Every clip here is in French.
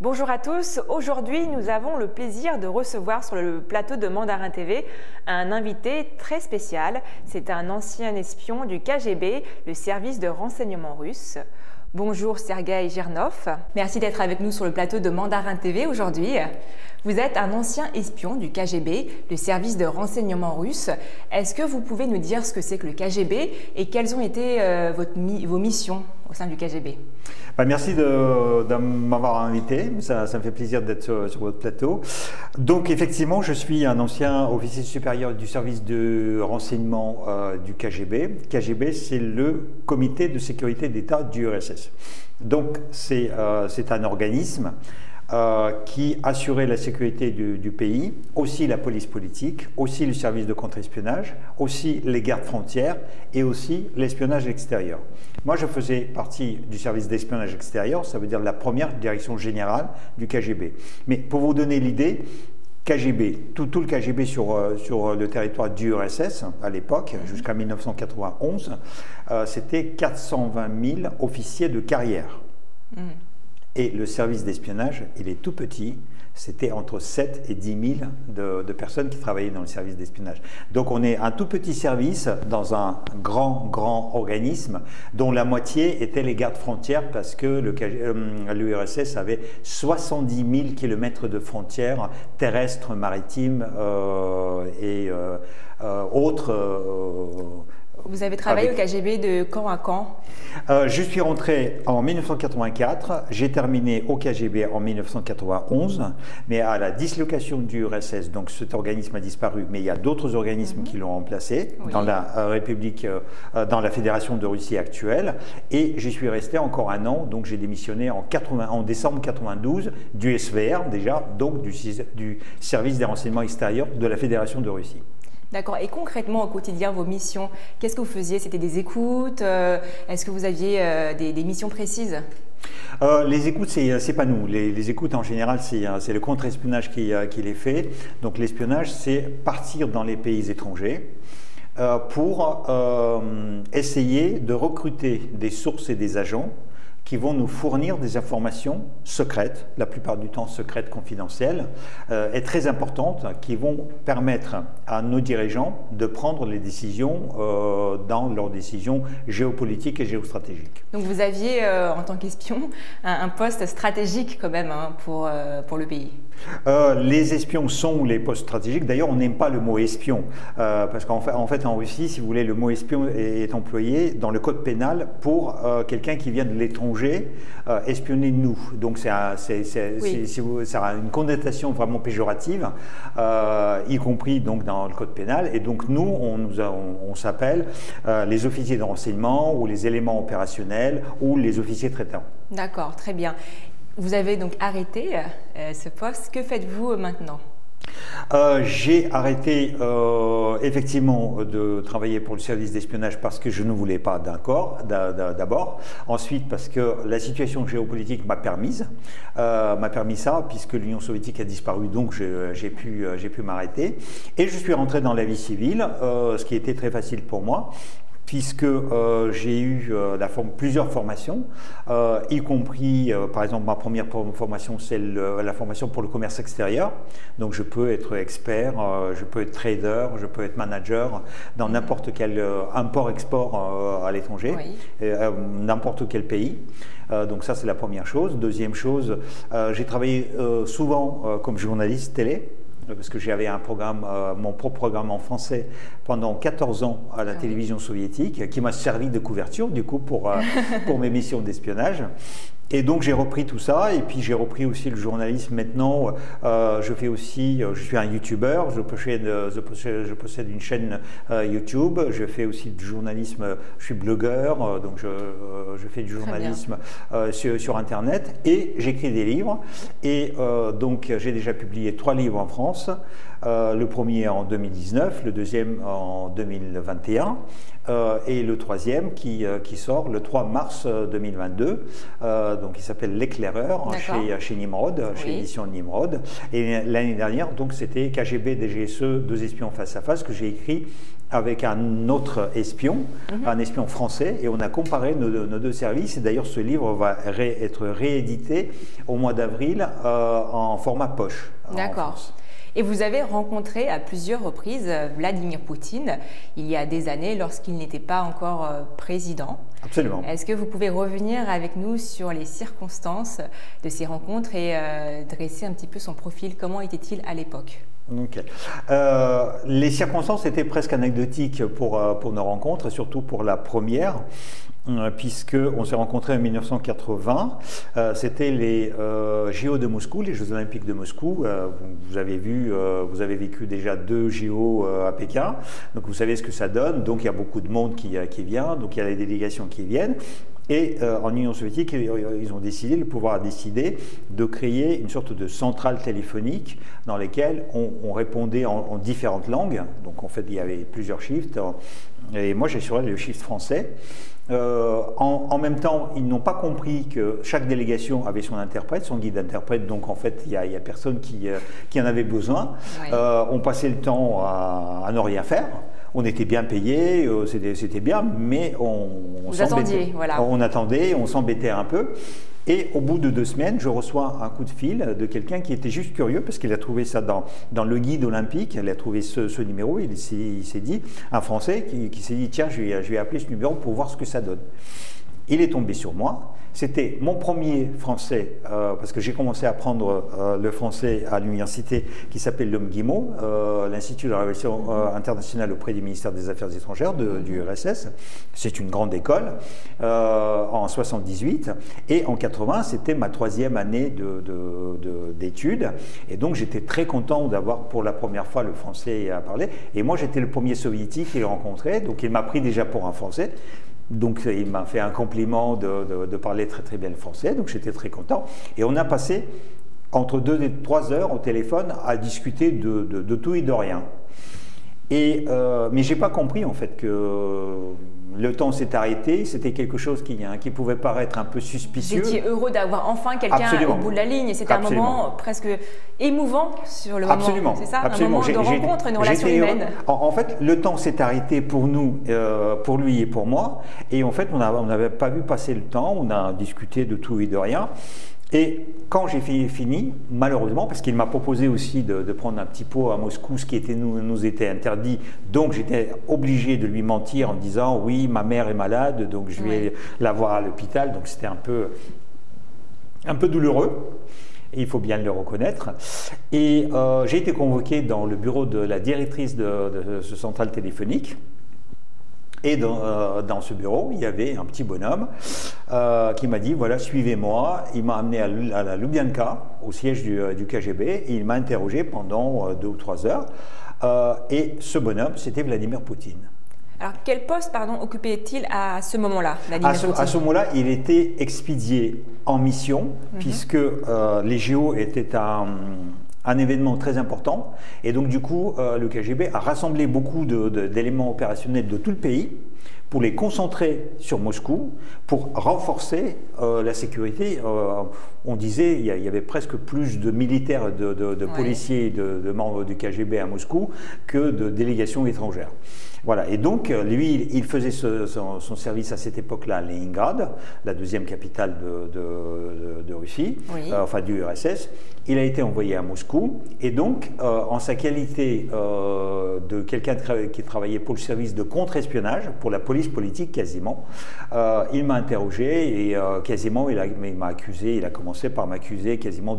Bonjour à tous, aujourd'hui nous avons le plaisir de recevoir sur le plateau de Mandarin TV un invité très spécial. C'est un ancien espion du KGB, le service de renseignement russe. Bonjour Sergueï Gernov, merci d'être avec nous sur le plateau de Mandarin TV aujourd'hui. Vous êtes un ancien espion du KGB, le service de renseignement russe. Est-ce que vous pouvez nous dire ce que c'est que le KGB et quelles ont été vos missions au sein du KGB? Merci de m'avoir invité, ça me fait plaisir d'être sur votre plateau. Donc effectivement, je suis un ancien officier supérieur du service de renseignement du KGB. KGB, c'est le comité de sécurité d'État du URSS. Donc c'est un organisme qui assurait la sécurité du pays, aussi la police politique, aussi le service de contre-espionnage, aussi les gardes frontières et aussi l'espionnage extérieur. Moi, je faisais partie du service d'espionnage extérieur, ça veut dire la première direction générale du KGB. Mais pour vous donner l'idée, KGB, tout le KGB sur le territoire du URSS à l'époque, jusqu'à 1991, c'était 420 000 officiers de carrière. Et le service d'espionnage, il est tout petit, c'était entre 7 et 10 000 de personnes qui travaillaient dans le service d'espionnage. Donc on est un tout petit service dans un grand organisme dont la moitié étaient les gardes frontières parce que l'URSS avait 70 000 km de frontières terrestres, maritimes et autres. Vous avez travaillé au KGB de quand à quand? Je suis rentré en 1984, j'ai terminé au KGB en 1991, mais à la dislocation du URSS, donc cet organisme a disparu, mais il y a d'autres organismes qui l'ont remplacé dans la République, dans la Fédération de Russie actuelle, et j'y suis resté encore un an, donc j'ai démissionné en décembre 92 du SVR déjà, donc du service des renseignements extérieurs de la Fédération de Russie. D'accord. Et concrètement, au quotidien, vos missions, qu'est-ce que vous faisiez? C'était des écoutes? Est-ce que vous aviez des missions précises? Les écoutes, c'est pas nous. Les écoutes, en général, c'est le contre-espionnage qui les fait. Donc l'espionnage, c'est partir dans les pays étrangers pour essayer de recruter des sources et des agents qui vont nous fournir des informations secrètes, la plupart du temps secrètes, confidentielles, et très importantes, qui vont permettre à nos dirigeants de prendre les décisions dans leurs décisions géopolitiques et géostratégiques. Donc vous aviez, en tant qu'espion, un poste stratégique quand même pour le pays. Les espions sont les postes stratégiques. D'ailleurs, on n'aime pas le mot espion, parce qu'en fait, en Russie, si vous voulez, le mot espion est employé dans le code pénal pour quelqu'un qui vient de l'étranger espionner nous. Donc, ça a une connotation vraiment péjorative, y compris donc dans le code pénal. Et donc, nous, on s'appelle les officiers de renseignement ou les éléments opérationnels ou les officiers traitants. D'accord, très bien. Vous avez donc arrêté ce poste. Que faites-vous maintenant? J'ai arrêté effectivement de travailler pour le service d'espionnage parce que je ne voulais pas d'abord. Ensuite parce que la situation géopolitique m'a permis ça, puisque l'Union soviétique a disparu, donc j'ai pu m'arrêter. Et je suis rentré dans la vie civile, ce qui était très facile pour moi, puisque j'ai eu plusieurs formations, y compris, par exemple, ma première formation, c'est la formation pour le commerce extérieur. Donc je peux être expert, je peux être trader, je peux être manager dans n'importe quel import-export à l'étranger, n'importe quel pays. Donc ça, c'est la première chose. Deuxième chose, j'ai travaillé souvent comme journaliste télé, parce que j'avais un programme, mon propre programme en français pendant 14 ans à la télévision soviétique, qui m'a servi de couverture du coup pour mes missions d'espionnage. Et donc j'ai repris tout ça, et puis j'ai repris aussi le journalisme maintenant. Je suis un youtubeur, je possède une chaîne YouTube, je fais aussi du journalisme, je suis blogueur, donc je fais du journalisme sur Internet, et j'écris des livres. Et donc j'ai déjà publié 3 livres en France. Le premier en 2019, le deuxième en 2021 et le troisième qui sort le 3 mars 2022. Donc il s'appelle L'éclaireur chez Nimrod, chez édition Nimrod. Et l'année dernière, donc c'était KGB DGSE, deux espions face à face, que j'ai écrit avec un autre espion, un espion français, et on a comparé nos deux services. Et d'ailleurs, ce livre va être réédité au mois d'avril en format poche. D'accord. Et vous avez rencontré à plusieurs reprises Vladimir Poutine il y a des années lorsqu'il n'était pas encore président. Absolument. Est-ce que vous pouvez revenir avec nous sur les circonstances de ces rencontres et dresser un petit peu son profil? Comment était-il à l'époque? Okay. Les circonstances étaient presque anecdotiques pour nos rencontres, et surtout pour la première, puisqu'on s'est rencontrés en 1980. C'était les JO de Moscou, les Jeux Olympiques de Moscou. Vous avez vécu déjà 2 JO à Pékin, donc vous savez ce que ça donne. Donc il y a beaucoup de monde qui vient, donc il y a les délégations qui viennent. Et en Union soviétique, ils ont décidé, le pouvoir a décidé de créer une sorte de centrale téléphonique dans laquelle on répondait en différentes langues. Donc en fait, il y avait plusieurs shifts. Et moi, j'assurais le shift français. En même temps, ils n'ont pas compris que chaque délégation avait son interprète, son guide interprète. Donc en fait, il y a personne qui en avait besoin. Oui. On passait le temps à ne rien faire. On était bien payé, c'était bien, mais Vous attendiez, voilà. On attendait, on s'embêtait un peu. Et au bout de 2 semaines, je reçois un coup de fil de quelqu'un qui était juste curieux parce qu'il a trouvé ça dans le guide olympique, il a trouvé ce numéro, il s'est dit, un Français qui s'est dit, tiens, je vais appeler ce numéro pour voir ce que ça donne. Il est tombé sur moi. C'était mon premier français, parce que j'ai commencé à apprendre le français à l'université qui s'appelle l'UMGIMO, l'Institut de la Relation internationale auprès du ministère des Affaires étrangères du RSS. C'est une grande école, en 78. Et en 80, c'était ma 3e année d'études. Et donc, j'étais très content d'avoir pour la première fois le français à parler. Et moi, j'étais le premier soviétique qu'il rencontrait, donc il m'a pris déjà pour un Français. Donc il m'a fait un compliment de parler très très bien le français, donc j'étais très content. Et on a passé entre 2 et 3 heures au téléphone à discuter de tout et de rien. Mais j'ai pas compris en fait que le temps s'est arrêté, c'était quelque chose qui pouvait paraître un peu suspicieux. Vous étiez heureux d'avoir enfin quelqu'un au bout de la ligne, et c'était un moment presque émouvant sur le moment, c'est ça? Un moment de rencontre, une relation humaine. En fait, le temps s'est arrêté pour nous, pour lui et pour moi, et en fait, on n'avait pas vu passer le temps, on a discuté de tout et de rien. Et quand j'ai fini, malheureusement, parce qu'il m'a proposé aussi de prendre un petit pot à Moscou, ce qui nous était interdit, donc j'étais obligé de lui mentir en disant « oui, ma mère est malade, donc je vais la voir à l'hôpital », donc c'était un peu douloureux. Et il faut bien le reconnaître. Et j'ai été convoqué dans le bureau de la directrice de ce central téléphonique. Et dans ce bureau, il y avait un petit bonhomme qui m'a dit, voilà, suivez-moi. Il m'a amené à la Lubyanka, au siège du KGB, et il m'a interrogé pendant 2 ou 3 heures. Et ce bonhomme, c'était Vladimir Poutine. Alors, quel poste, occupait-il à ce moment-là, Vladimir Poutine ? À ce moment-là, il était expédié en mission, puisque les JO étaient un événement très important, et donc du coup le KGB a rassemblé beaucoup d'éléments opérationnels de tout le pays pour les concentrer sur Moscou, pour renforcer la sécurité. On disait il y avait presque plus de militaires, de policiers, de membres du KGB à Moscou que de délégations étrangères. Voilà, et donc lui, il faisait son service à cette époque-là à Leningrad, la 2e capitale de Russie, enfin du URSS. Il a été envoyé à Moscou, et donc en sa qualité de quelqu'un qui travaillait pour le service de contre-espionnage, pour la police politique quasiment, il m'a interrogé et quasiment il m'a accusé, il a commencé par m'accuser quasiment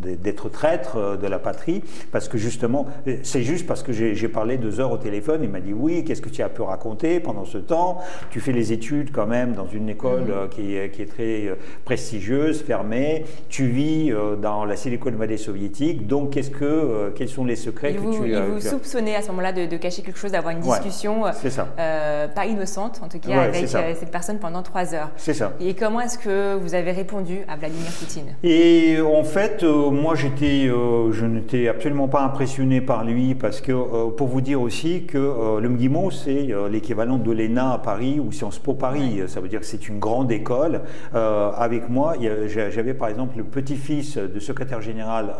d'être traître de la patrie, parce que justement, c'est juste parce que j'ai parlé 2 heures au téléphone, il m'a dit oui, qu'est-ce que tu as pu raconter pendant ce temps, tu fais les études quand même dans une école qui est très prestigieuse, fermée, tu vis dans la Silicon Valley soviétique, donc quels sont les secrets que tu... Il vous soupçonnait à ce moment-là de cacher quelque chose, d'avoir une discussion pas innocente en tout cas avec cette personne pendant 3 heures. C'est ça. Et comment est-ce que vous avez répondu à Vladimir Poutine? Et en fait, moi je n'étais absolument pas impressionné par lui parce que, pour vous dire aussi que le MGIMO, c'est l'équivalent de l'ENA à Paris ou Sciences Po Paris. Ça veut dire que c'est une grande école. Avec moi, j'avais par exemple le petit-fils du secrétaire général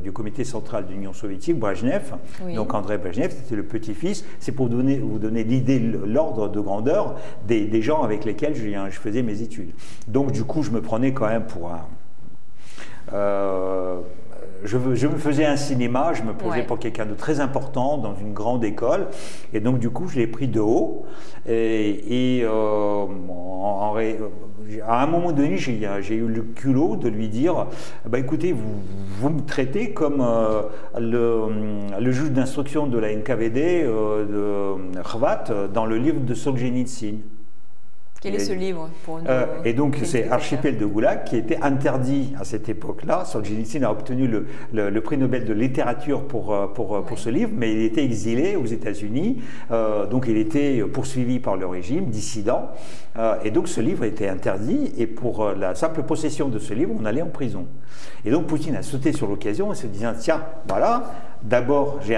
du comité central de l'Union soviétique, Brejnev. Donc André Brejnev, c'était le petit-fils. C'est pour vous donner l'idée, l'ordre de grandeur des gens avec lesquels je faisais mes études. Donc du coup, je me prenais quand même pour un... je me faisais un cinéma, je me posais pour quelqu'un de très important dans une grande école, et donc du coup je l'ai pris de haut, à un moment donné j'ai eu le culot de lui dire bah, écoutez, vous me traitez comme le juge d'instruction de la NKVD de Khvat dans le livre de Solzhenitsyn. Quel est ce livre pour nous, et donc c'est Archipel de Goulag qui était interdit à cette époque-là. Solzhenitsyn a obtenu le prix Nobel de littérature pour ce livre, mais il était exilé aux États-Unis, donc il était poursuivi par le régime, dissident, et donc ce livre était interdit, et pour la simple possession de ce livre, on allait en prison. Et donc Poutine a sauté sur l'occasion en se disant tiens, voilà, d'abord j'ai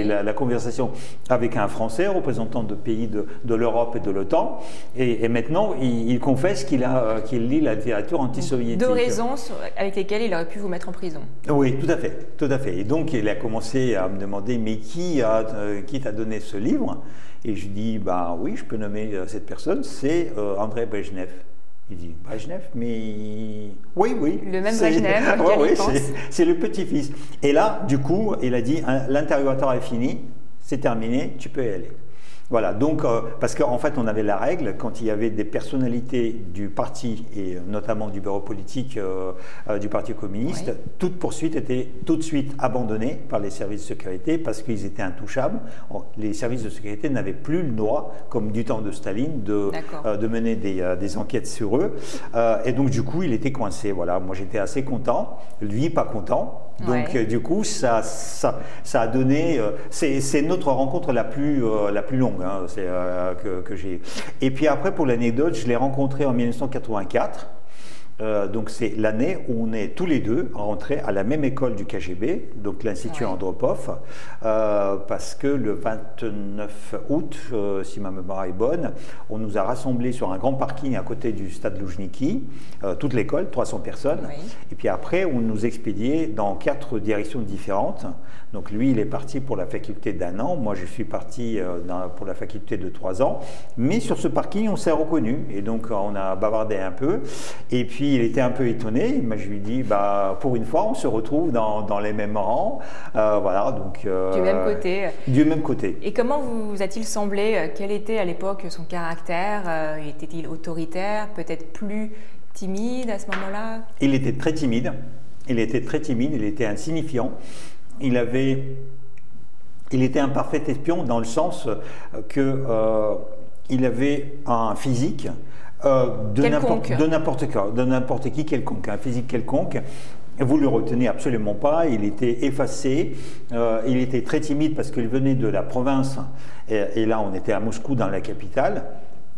la conversation avec un Français, représentant de pays de l'Europe et de l'OTAN, et maintenant il confesse qu'il lit la littérature anti-soviétique. Deux raisons avec lesquelles il aurait pu vous mettre en prison. Oui, tout à fait, tout à fait. Et donc il a commencé à me demander mais qui t'a donné ce livre? Et je dis bah oui, je peux nommer cette personne, c'est André Brejnev. Il dit Brejnev, mais oui. Le même Brejnev, c'est le petit-fils. Et là, du coup, il a dit l'interrogatoire est fini, c'est terminé, tu peux y aller. Voilà, donc, parce qu'en fait, on avait la règle, quand il y avait des personnalités du parti, et notamment du bureau politique du Parti communiste, toute poursuite était tout de suite abandonnée par les services de sécurité parce qu'ils étaient intouchables. Les services de sécurité n'avaient plus le droit, comme du temps de Staline, de mener des enquêtes sur eux. Et donc, du coup, il était coincé. Voilà, moi, j'étais assez content, lui, pas content. Donc, du coup, ça a donné... c'est notre rencontre la plus longue. Que j'ai. Et puis après, pour l'anecdote, je l'ai rencontré en 1984. Donc c'est l'année où on est tous les deux rentrés à la même école du KGB, donc l'Institut Andropov, parce que le 29 août, si ma mémoire est bonne, on nous a rassemblés sur un grand parking à côté du stade Loujniki, toute l'école, 300 personnes, et puis après on nous expédiait dans 4 directions différentes. Donc lui, il est parti pour la faculté d'1 an, moi je suis parti pour la faculté de 3 ans, mais sur ce parking on s'est reconnus, et donc on a bavardé un peu, et puis il était un peu étonné, mais je lui dis bah, pour une fois on se retrouve dans les mêmes rangs, voilà, donc… du même côté. Du même côté. Et comment vous a-t-il semblé, quel était à l'époque son caractère? Était-il autoritaire, peut-être plus timide à ce moment-là? Il était très timide, il était insignifiant. Il était un parfait espion dans le sens qu'il avait un physique de n'importe qui quelconque, un physique quelconque. Vous ne le retenez absolument pas, il était effacé, il était très timide parce qu'il venait de la province, et là on était à Moscou dans la capitale.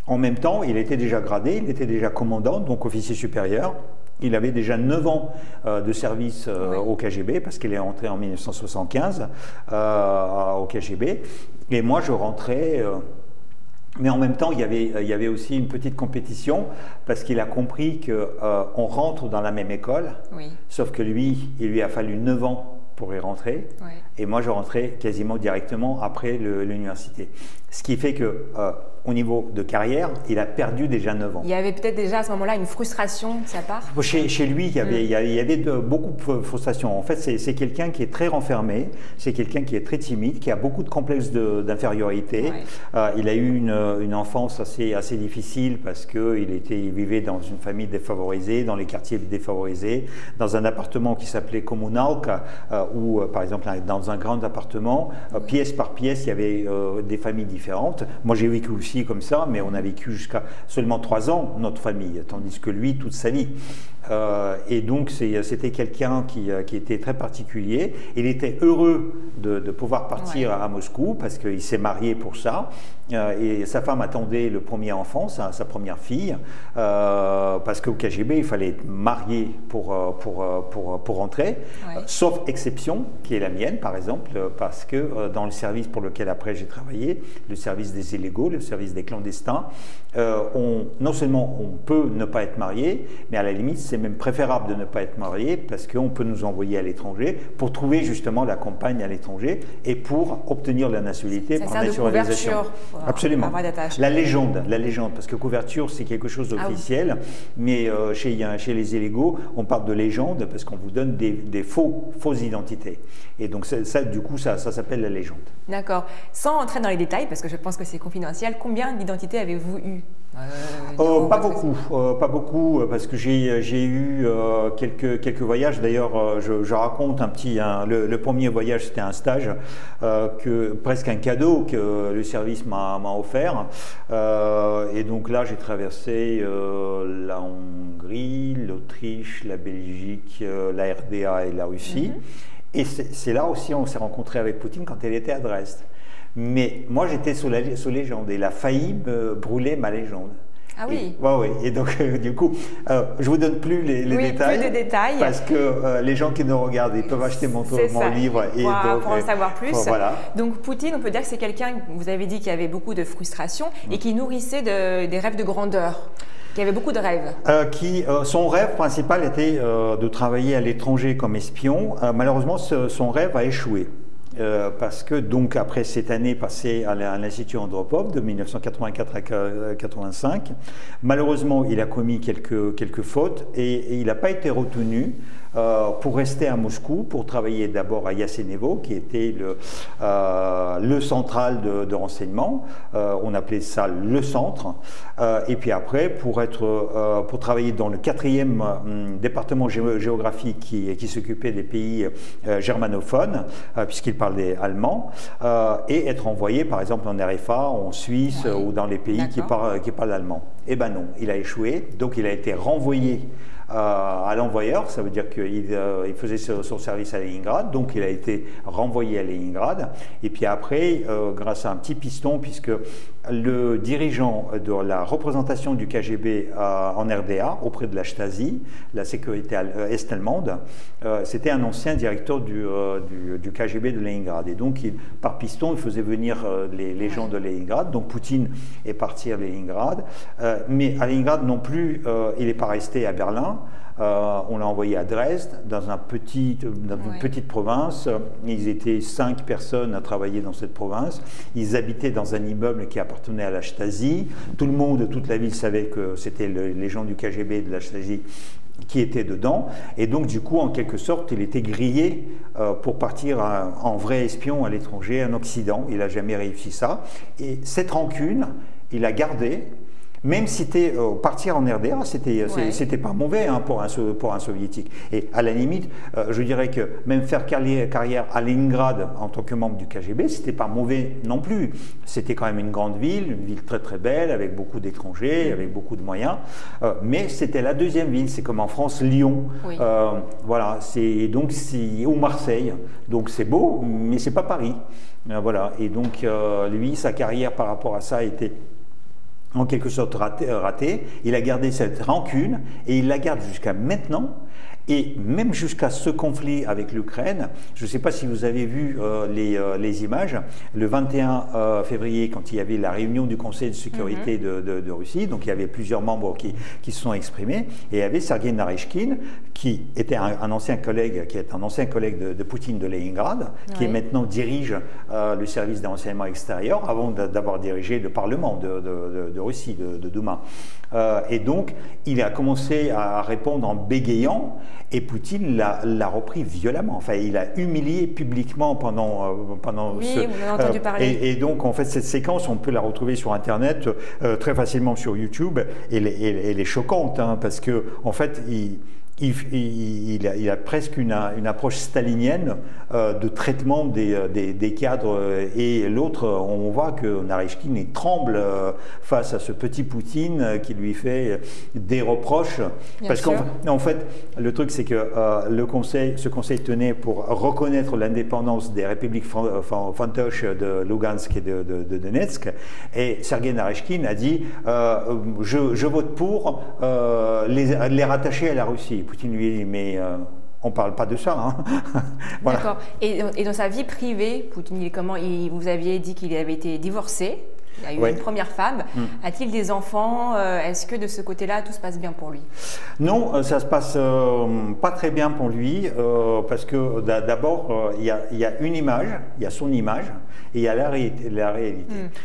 En même temps, il était déjà gradé, il était déjà commandant, donc officier supérieur. Il avait déjà 9 ans de service au KGB, parce qu'il est entré en 1975 au KGB. Et moi, je rentrais... mais en même temps, il y avait aussi une petite compétition, parce qu'il a compris qu'on rentre dans la même école, sauf que lui, il lui a fallu 9 ans pour y rentrer, et moi, je rentrais quasiment directement après l'université. Ce qui fait que... au niveau de carrière, il a perdu déjà 9 ans. Il y avait peut-être déjà à ce moment-là une frustration de sa part? Chez lui, il y avait beaucoup de frustration. En fait, c'est quelqu'un qui est très renfermé, c'est quelqu'un qui est très timide, qui a beaucoup de complexes d'infériorité. Il a eu une enfance assez difficile parce qu'il vivait dans une famille défavorisée, dans les quartiers défavorisés, dans un appartement qui s'appelait Kommunalka, où, par exemple, dans un grand appartement, pièce par pièce, il y avait des familles différentes. Moi, j'ai vécu aussi comme ça, mais on a vécu jusqu'à seulement 3 ans, notre famille, tandis que lui, toute sa vie. Et donc c'était quelqu'un qui était très particulier. Il était heureux de pouvoir partir à Moscou parce qu'il s'est marié pour ça. Et sa femme attendait le premier enfant, sa première fille, parce qu'au KGB il fallait être marié pour rentrer, sauf exception qui est la mienne par exemple, parce que dans le service pour lequel après j'ai travaillé, le service des illégaux, le service des clandestins, non seulement on peut ne pas être marié, mais à la limite c'est même préférable de ne pas être marié parce qu'on peut nous envoyer à l'étranger pour trouver justement la compagne à l'étranger et pour obtenir la nationalité par naturalisation. Absolument. La légende, parce que couverture c'est quelque chose d'officiel, mais chez les illégaux on parle de légende parce qu'on vous donne des fausses identités. Et donc ça, du coup, ça s'appelle la légende. D'accord. Sans entrer dans les détails, parce que je pense que c'est confidentiel, combien d'identités avez-vous eu? Pas beaucoup, parce que j'ai eu quelques voyages. D'ailleurs, je raconte un petit. Le premier voyage, c'était un stage, presque un cadeau que le service m'a offert. Et donc là, j'ai traversé la Hongrie, l'Autriche, la Belgique, la RDA et la Russie. Et c'est là aussi on s'est rencontré avec Poutine quand elle était à Dresde. Mais moi j'étais sous légende et il a failli me brûler ma légende. Ah oui. Oui. Et donc du coup, je vous donne plus les détails. Plus de détails. Parce que les gens qui nous regardent, ils peuvent acheter mon livre et pour en savoir plus. Voilà. Donc Poutine, on peut dire que c'est quelqu'un, vous avez dit, qui avait beaucoup de frustration et qui nourrissait des rêves de grandeur. Qui avait beaucoup de rêves. Son rêve principal était de travailler à l'étranger comme espion. Malheureusement, son rêve a échoué. Parce que donc après cette année passée à l'Institut Andropov de 1984 à 1985, malheureusement il a commis quelques fautes et il n'a pas été retenu pour rester à Moscou, pour travailler d'abord à Yasenevo, qui était le central de renseignement, on appelait ça le centre, et puis après pour travailler dans le 4e département géographique qui s'occupait des pays germanophones, puisqu'il parlait allemand, et être envoyé par exemple en RFA, en Suisse ou dans les pays qui parlent allemand. Eh ben non, il a échoué, donc il a été renvoyé à l'envoyeur, ça veut dire qu'il faisait son service à Leningrad, donc il a été renvoyé à Leningrad. Et puis après, grâce à un petit piston, puisque le dirigeant de la représentation du KGB en RDA, auprès de la Stasi, la sécurité est-allemande, c'était un ancien directeur du KGB de Leningrad. Et donc, par piston, il faisait venir les gens de Leningrad. Donc, Poutine est parti à Leningrad. Mais à Leningrad non plus, il n'est pas resté à Berlin. On l'a envoyé à Dresde, dans une petite province. Ils étaient 5 personnes à travailler dans cette province. Ils habitaient dans un immeuble qui appartenait à la Stasi. Tout le monde, toute la ville savait que c'était les gens du KGB de la Stasi qui étaient dedans. Et donc, du coup, en quelque sorte, il était grillé pour partir en vrai espion à l'étranger, en Occident. Il n'a jamais réussi ça. Et cette rancune, il a gardé. Même si partir en RDA, c'était pas mauvais pour un soviétique. Et à la limite, je dirais que même faire carrière à Leningrad en tant que membre du KGB, c'était pas mauvais non plus. C'était quand même une grande ville, une ville très très belle, avec beaucoup d'étrangers, avec beaucoup de moyens. Mais c'était la deuxième ville, c'est comme en France, Lyon. Voilà, ou Marseille. Donc c'est beau, mais c'est pas Paris. Voilà. Et donc lui, sa carrière par rapport à ça a été en quelque sorte raté. Il a gardé cette rancune et il la garde jusqu'à maintenant. Et même jusqu'à ce conflit avec l'Ukraine, je ne sais pas si vous avez vu les images, le 21 février, quand il y avait la réunion du Conseil de sécurité de Russie, donc il y avait plusieurs membres qui se sont exprimés, et il y avait Sergei Naryshkin, qui était un ancien collègue, de Poutine de Leningrad, qui maintenant dirige le service des renseignements extérieurs, avant d'avoir dirigé le Parlement de Russie, de Douma. Et donc, il a commencé à répondre en bégayant, et Poutine l'a repris violemment. Enfin, il a humilié publiquement pendant oui, on en a entendu parler. Et donc, en fait, cette séquence, on peut la retrouver sur Internet très facilement sur YouTube. Elle est choquante, hein, parce que, en fait, il a presque une approche stalinienne de traitement des cadres, et l'autre, on voit que Narychkine tremble face à ce petit Poutine qui lui fait des reproches. Parce qu'en fait, le truc c'est que ce conseil tenait pour reconnaître l'indépendance des républiques fantoches de Lugansk et de Donetsk, et Sergei Narychkine a dit je vote pour les rattacher à la Russie. Poutine lui a dit mais on ne parle pas de ça. Hein. Voilà. D'accord. Et dans sa vie privée, Poutine, vous aviez dit qu'il avait été divorcé. Il a eu une première femme. A-t-il des enfants? Est-ce que de ce côté-là, tout se passe bien pour lui? Non, ça se passe pas très bien pour lui, parce que d'abord, il y a une image, il y a son image, et il y a la réalité.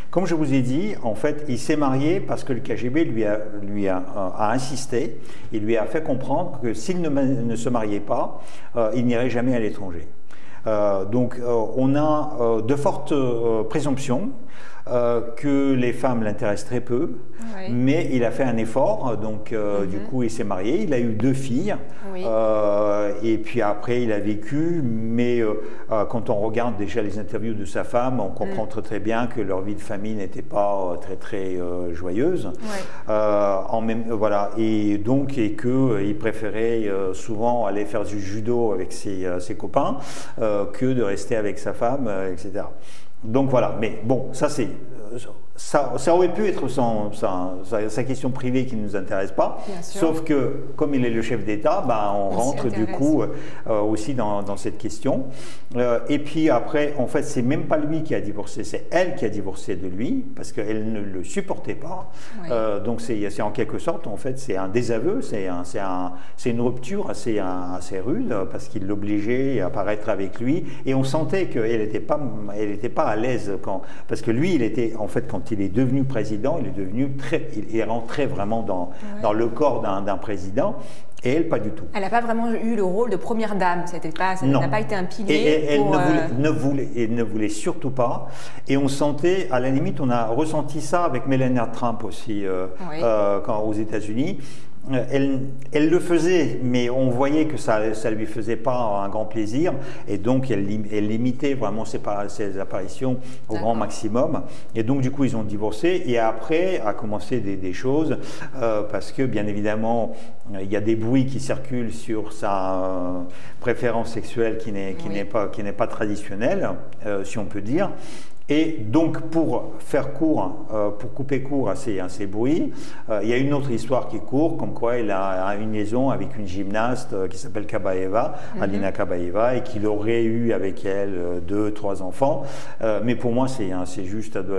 Comme je vous ai dit, en fait, il s'est marié parce que le KGB lui a insisté, il lui a fait comprendre que s'il ne se mariait pas, il n'irait jamais à l'étranger. Donc, on a de fortes présomptions que les femmes l'intéressent très peu, mais il a fait un effort, donc du coup il s'est marié, il a eu 2 filles, et puis après il a vécu, mais quand on regarde déjà les interviews de sa femme, on comprend très bien que leur vie de famille n'était pas très joyeuse, voilà, et qu'il préférait souvent aller faire du judo avec ses copains que de rester avec sa femme, etc. Donc voilà, mais bon, ça aurait pu être sa question privée qui ne nous intéresse pas, sauf que comme il est le chef d'État, on rentre du coup aussi dans cette question. Et puis après, en fait, c'est même pas lui qui a divorcé, c'est elle qui a divorcé de lui, parce qu'elle ne le supportait pas. Donc c'est en quelque sorte, en fait, c'est un désaveu, c'est une rupture assez rude, parce qu'il l'obligeait à apparaître avec lui, et on sentait qu'elle n'était pas à l'aise, parce que lui, il était, en fait, quand il est devenu président, il est rentré vraiment dans le corps d'un président, et elle, pas du tout. Elle n'a pas vraiment eu le rôle de première dame, ça n'a pas été un pilier. Et elle ne voulait surtout pas, et on sentait, à la limite, on a ressenti ça avec Melania Trump aussi, aux États-Unis. Elle le faisait, mais on voyait que ça ne lui faisait pas un grand plaisir, et donc elle limitait vraiment ses apparitions au grand maximum, et donc du coup ils ont divorcé, et après a commencé des choses, parce que bien évidemment il y a des bruits qui circulent sur sa préférence sexuelle qui n'est pas traditionnelle, si on peut dire. Et donc, pour couper court à ces bruits, il y a une autre histoire qui court, comme quoi il a une liaison avec une gymnaste qui s'appelle Kabaeva, Alina Kabaeva, et qu'il aurait eu avec elle 2-3 enfants. Mais pour moi, c'est juste de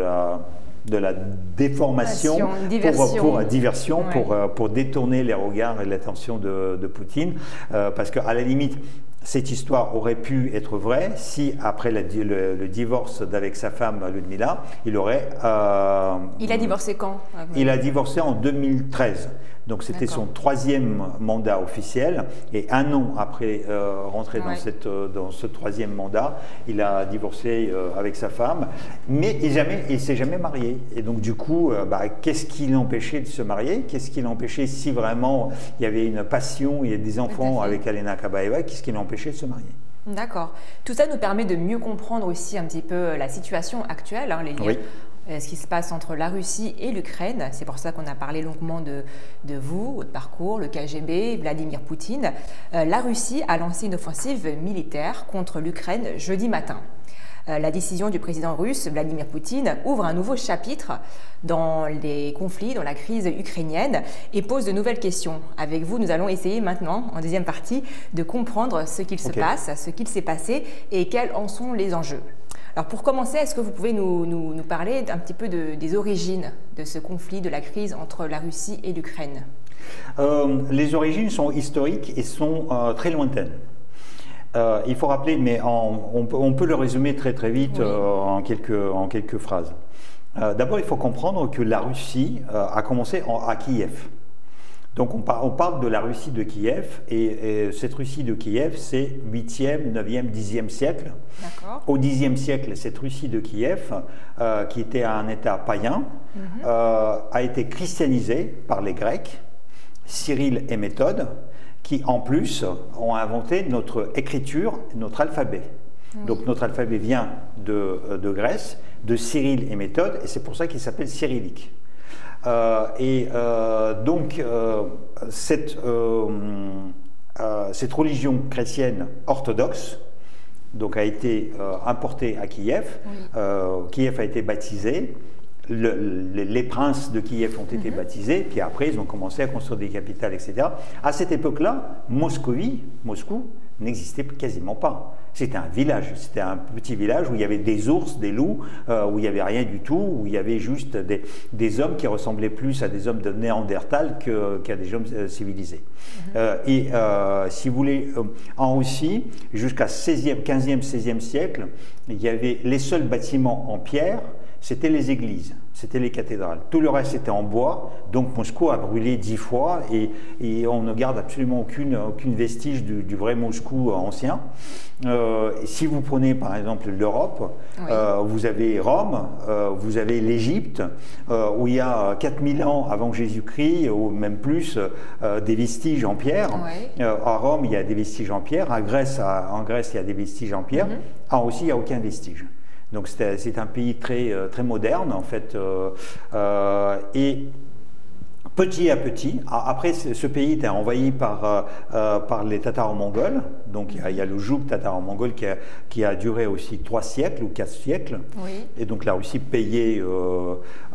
la déformation, diversion, pour détourner les regards et l'attention de Poutine, parce qu'à la limite, cette histoire aurait pu être vraie si, après le divorce avec sa femme Ludmila, il aurait... il a divorcé quand? Il a divorcé en 2013. Donc c'était son 3e mandat officiel, et un an après rentrer dans ce 3e mandat, il a divorcé avec sa femme, mais il ne s'est jamais marié. Et donc du coup, qu'est-ce qui l'empêchait de se marier? Qu'est-ce qui l'empêchait, si vraiment il y avait une passion, il y a des enfants avec Alina Kabaeva, qu'est-ce qui l'empêchait de se marier? D'accord. Tout ça nous permet de mieux comprendre aussi un petit peu la situation actuelle, les liens. Ce qui se passe entre la Russie et l'Ukraine. C'est pour ça qu'on a parlé longuement de vous, votre parcours, le KGB, Vladimir Poutine. La Russie a lancé une offensive militaire contre l'Ukraine jeudi matin. La décision du président russe, Vladimir Poutine, ouvre un nouveau chapitre dans les conflits, dans la crise ukrainienne, et pose de nouvelles questions. Avec vous, nous allons essayer maintenant, en deuxième partie, de comprendre ce qu'il se passe, ce qu'il s'est passé et quels en sont les enjeux. Alors pour commencer, est-ce que vous pouvez nous parler un petit peu des origines de ce conflit, de la crise entre la Russie et l'Ukraine? Les origines sont historiques et sont très lointaines. Il faut rappeler, mais on peut le résumer très vite en quelques phrases. D'abord, il faut comprendre que la Russie a commencé à Kiev. Donc on parle de la Russie de Kiev, et cette Russie de Kiev, c'est 8e, 9e, 10e siècle. Au 10e siècle, cette Russie de Kiev, qui était un État païen, a été christianisée par les Grecs, Cyril et Méthode, qui en plus ont inventé notre écriture, notre alphabet. Donc notre alphabet vient de Grèce, de Cyrille et Méthode, et c'est pour ça qu'il s'appelle cyrillique. Donc cette religion chrétienne orthodoxe donc a été importée à Kiev. Kiev a été baptisé. Les princes de Kiev ont été baptisés, puis après ils ont commencé à construire des capitales, etc. À cette époque-là, Moscou n'existait quasiment pas. C'était un village, c'était un petit village où il y avait des ours, des loups, où il n'y avait rien du tout, où il y avait juste des hommes qui ressemblaient plus à des hommes de Néandertal qu'à des hommes civilisés. Si vous voulez, en Russie, jusqu'à 15e, 16e siècle, il y avait les seuls bâtiments en pierre, c'était les églises, c'était les cathédrales. Tout le reste était en bois, donc Moscou a brûlé 10 fois et on ne garde absolument aucune vestige du vrai Moscou ancien. Si vous prenez par exemple l'Europe, vous avez Rome, vous avez l'Égypte, où il y a 4000 ans avant Jésus-Christ, ou même plus, des vestiges en pierre. À Rome, il y a des vestiges en pierre. En Grèce, il y a des vestiges en pierre. En Russie, il n'y a aucun vestige. Donc c'est un pays très moderne en fait, et petit à petit, après ce pays était envahi par les Tataro-Mongols, donc il y a le joug tataro-mongol qui a duré aussi 3 siècles ou 4 siècles, et donc la Russie payait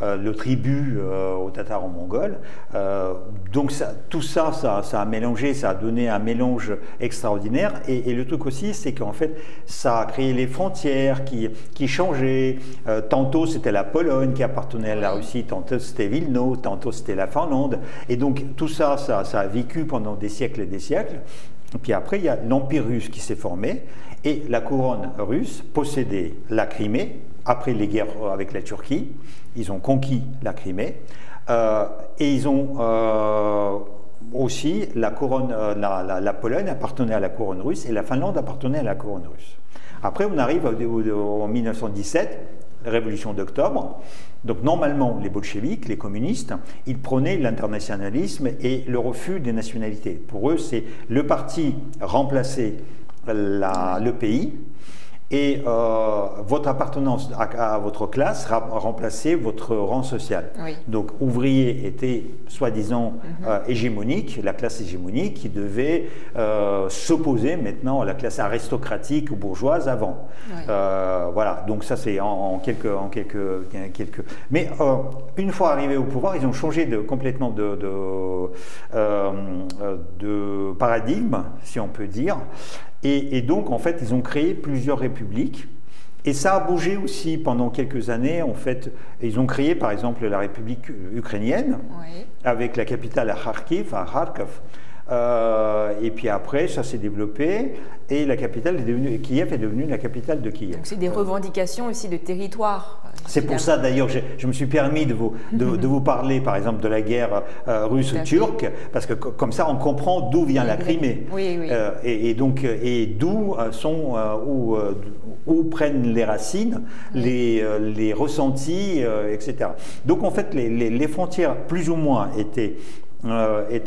le tribut aux Tataro-mongols. Donc tout ça a mélangé, ça a donné un mélange extraordinaire, et le truc aussi c'est qu'en fait ça a créé les frontières qui changeaient. Tantôt c'était la Pologne qui appartenait à la Russie, tantôt c'était Vilno, tantôt c'était la Finlande, et donc tout ça a vécu pendant des siècles et des siècles. Et puis après il y a l'Empire russe qui s'est formé, et la couronne russe possédait la Crimée. Après les guerres avec la Turquie, ils ont conquis la Crimée, et ils ont aussi la couronne, la Pologne appartenait à la couronne russe et la Finlande appartenait à la couronne russe. Après, on arrive en 1917, la révolution d'octobre. Donc normalement, les bolcheviks, les communistes, ils prônaient l'internationalisme et le refus des nationalités. Pour eux, c'est le parti remplacer le pays, et votre appartenance à votre classe remplaçait votre rang social. Donc ouvrier était soi-disant hégémonique, la classe hégémonique qui devait s'opposer maintenant à la classe aristocratique ou bourgeoise avant. Voilà, donc ça c'est en quelques... Mais une fois arrivés au pouvoir, ils ont changé complètement de paradigme, si on peut dire. Et donc, en fait, ils ont créé plusieurs républiques. Et ça a bougé aussi pendant quelques années. En fait, ils ont créé, par exemple, la République ukrainienne, avec la capitale à Kharkiv, et puis après, ça s'est développé, et la capitale Kiev est devenue la capitale de Kiev. Donc c'est des revendications aussi de territoire. C'est pour ça d'ailleurs je me suis permis de vous parler par exemple de la guerre russe-turque, parce que comme ça on comprend d'où vient la Crimée. Et donc d'où où prennent les racines, les ressentis, etc. Donc en fait les frontières plus ou moins étaient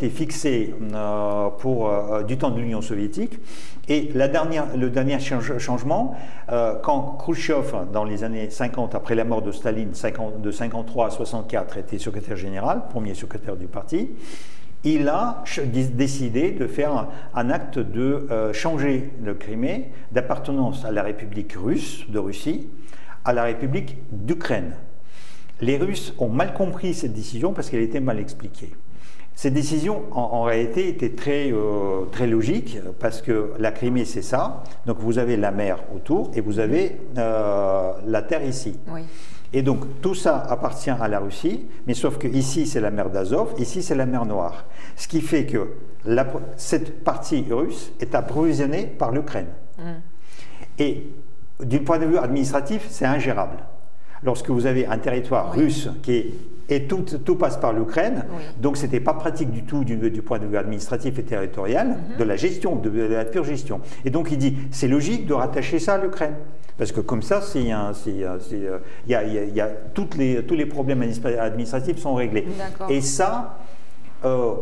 fixées du temps de l'Union soviétique. Et le dernier changement, quand Khrouchtchev, dans les années 50, après la mort de Staline, de 53 à 64, était secrétaire général, premier secrétaire du parti, il a décidé de faire un acte de changer le Crimée d'appartenance à la République russe de Russie à la République d'Ukraine. Les Russes ont mal compris cette décision parce qu'elle était mal expliquée. Cette décision, en réalité, était très logique, parce que la Crimée, c'est ça. Donc, vous avez la mer autour et vous avez la terre ici. Et donc, tout ça appartient à la Russie, mais sauf que ici, c'est la mer d'Azov, ici, c'est la mer Noire. Ce qui fait que cette partie russe est approvisionnée par l'Ukraine. Et du point de vue administratif, c'est ingérable. Lorsque vous avez un territoire russe et tout passe par l'Ukraine, donc ce n'était pas pratique du tout du point de vue administratif et territorial, de la gestion, de la pure gestion. Et donc il dit, c'est logique de rattacher ça à l'Ukraine, parce que comme ça, tous les problèmes administratifs sont réglés. Et ça,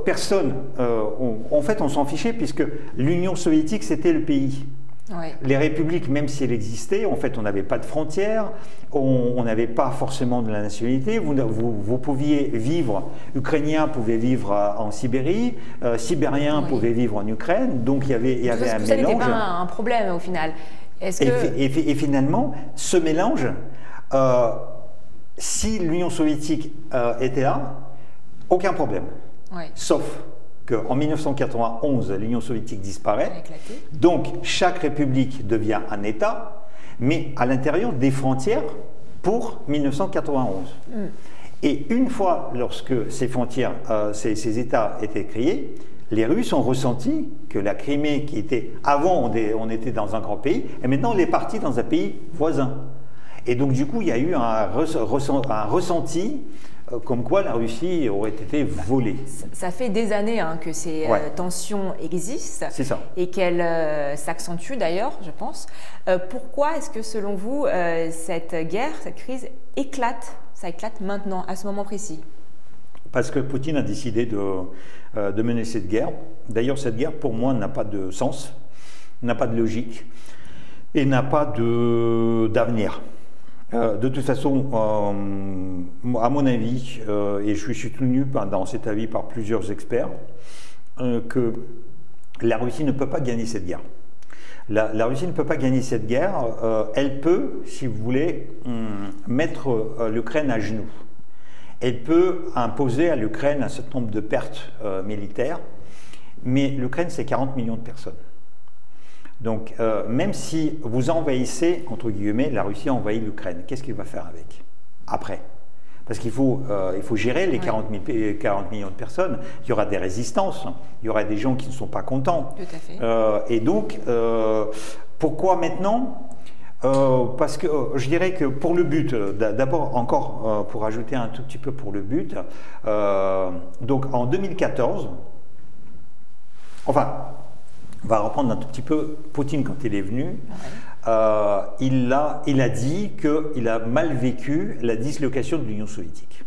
personne, en fait, on s'en fichait puisque l'Union soviétique, c'était le pays. Oui. Les républiques, même si elles existaient, en fait, on n'avait pas de frontières, on n'avait pas forcément de la nationalité. Vous pouviez vivre, Ukrainiens pouvaient vivre en Sibérie, Sibériens pouvaient vivre en Ukraine, donc il y avait un mélange. Ça n'était pas un problème au final. Et finalement, ce mélange, si l'Union soviétique était là, aucun problème. Oui. Sauf qu'en 1991, l'Union soviétique disparaît, donc chaque république devient un État, mais à l'intérieur des frontières pour 1991. Et une fois, lorsque ces frontières, ces États étaient créés, les Russes ont ressenti que la Crimée, qui était, avant on était dans un grand pays, et maintenant elle est partie dans un pays voisin. Et donc du coup, il y a eu un ressenti comme quoi la Russie aurait été volée. Ça fait des années que ces tensions existent et qu'elles s'accentuent d'ailleurs, je pense. Pourquoi est-ce que selon vous, cette guerre, cette crise ça éclate maintenant, à ce moment précis? Parce que Poutine a décidé de mener cette guerre. D'ailleurs, cette guerre, pour moi, n'a pas de sens, n'a pas de logique et n'a pas d'avenir. De toute façon, à mon avis, et je suis soutenu dans cet avis par plusieurs experts, que la Russie ne peut pas gagner cette guerre. La Russie ne peut pas gagner cette guerre. Elle peut, si vous voulez, mettre l'Ukraine à genoux. Elle peut imposer à l'Ukraine un certain nombre de pertes militaires, mais l'Ukraine, c'est 40 millions de personnes. Donc, même si vous envahissez, entre guillemets, la Russie envahit l'Ukraine, qu'est-ce qu'il va faire avec après? Parce qu'il faut gérer les 40 millions de personnes. Il y aura des résistances, il y aura des gens qui ne sont pas contents. Tout à fait. Et donc, pourquoi maintenant? Parce que je dirais que pour le but, d'abord encore pour ajouter un tout petit peu pour le but, donc en 2014, enfin, on va reprendre un tout petit peu Poutine quand il est venu, il a dit qu'il a mal vécu la dislocation de l'Union soviétique.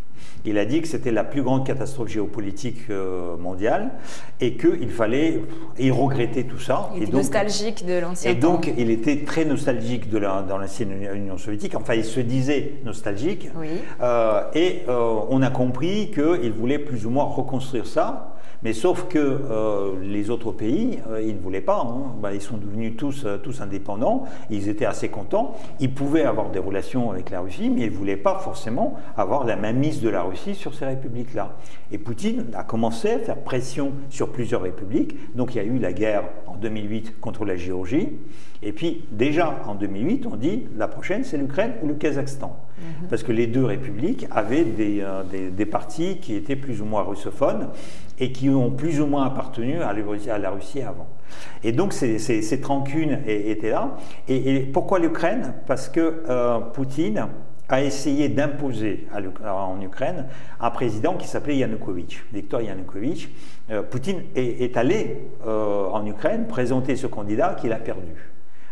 Il a dit que c'était la plus grande catastrophe géopolitique mondiale et il regrettait tout ça. Il était nostalgique de l'ancien temps. Et donc, il était très nostalgique dans l'ancienne Union soviétique. Enfin, il se disait nostalgique. Oui. On a compris qu'il voulait plus ou moins reconstruire ça. Mais sauf que les autres pays, ils ne voulaient pas. Ils sont devenus tous indépendants. Ils étaient assez contents. Ils pouvaient avoir des relations avec la Russie, mais ils ne voulaient pas forcément avoir la mainmise de la Russie sur ces républiques-là. Et Poutine a commencé à faire pression sur plusieurs républiques. Donc il y a eu la guerre en 2008 contre la Géorgie. Et puis déjà en 2008, on dit la prochaine c'est l'Ukraine ou le Kazakhstan. Parce que les deux républiques avaient des partis qui étaient plus ou moins russophones et qui ont plus ou moins appartenu à la Russie avant. Et donc cette rancune était là. Et pourquoi l'Ukraine? Parce que Poutine a essayé d'imposer en Ukraine un président qui s'appelait Yanukovych, Viktor Yanukovych. Poutine est allé en Ukraine présenter ce candidat qu'il a perdu.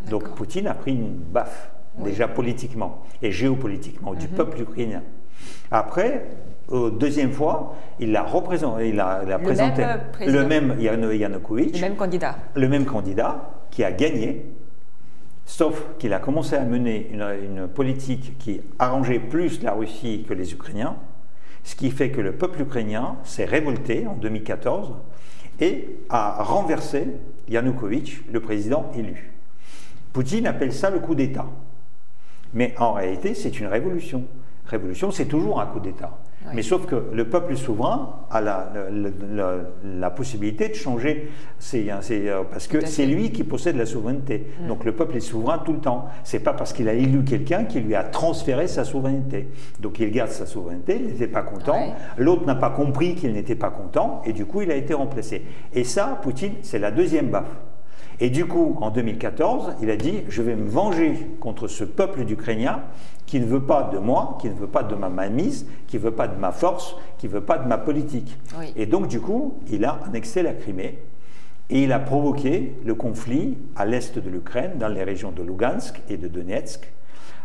Donc Poutine a pris une baffe, déjà politiquement et géopolitiquement, du peuple ukrainien. Après, deuxième fois, il a présenté le même Yanukovych, le même candidat qui a gagné, sauf qu'il a commencé à mener une politique qui arrangeait plus la Russie que les Ukrainiens, ce qui fait que le peuple ukrainien s'est révolté en 2014 et a renversé Yanukovych, le président élu. Poutine appelle ça le coup d'État. Mais en réalité, c'est une révolution. Révolution, c'est toujours un coup d'État. Oui. Mais sauf que le peuple souverain a la possibilité de changer, parce que c'est lui qui possède la souveraineté. Donc le peuple est souverain tout le temps. C'est pas parce qu'il a élu quelqu'un qui lui a transféré sa souveraineté. Donc il garde sa souveraineté, il n'était pas content. Oui. L'autre n'a pas compris qu'il n'était pas content, et du coup il a été remplacé. Et ça, Poutine, c'est la deuxième baffe. Et du coup, en 2014, il a dit « Je vais me venger contre ce peuple d'Ukrainiens qui ne veut pas de moi, qui ne veut pas de ma mainmise, qui ne veut pas de ma force, qui ne veut pas de ma politique. Oui. » Et donc, du coup, il a annexé la Crimée et il a provoqué le conflit à l'est de l'Ukraine, dans les régions de Lugansk et de Donetsk,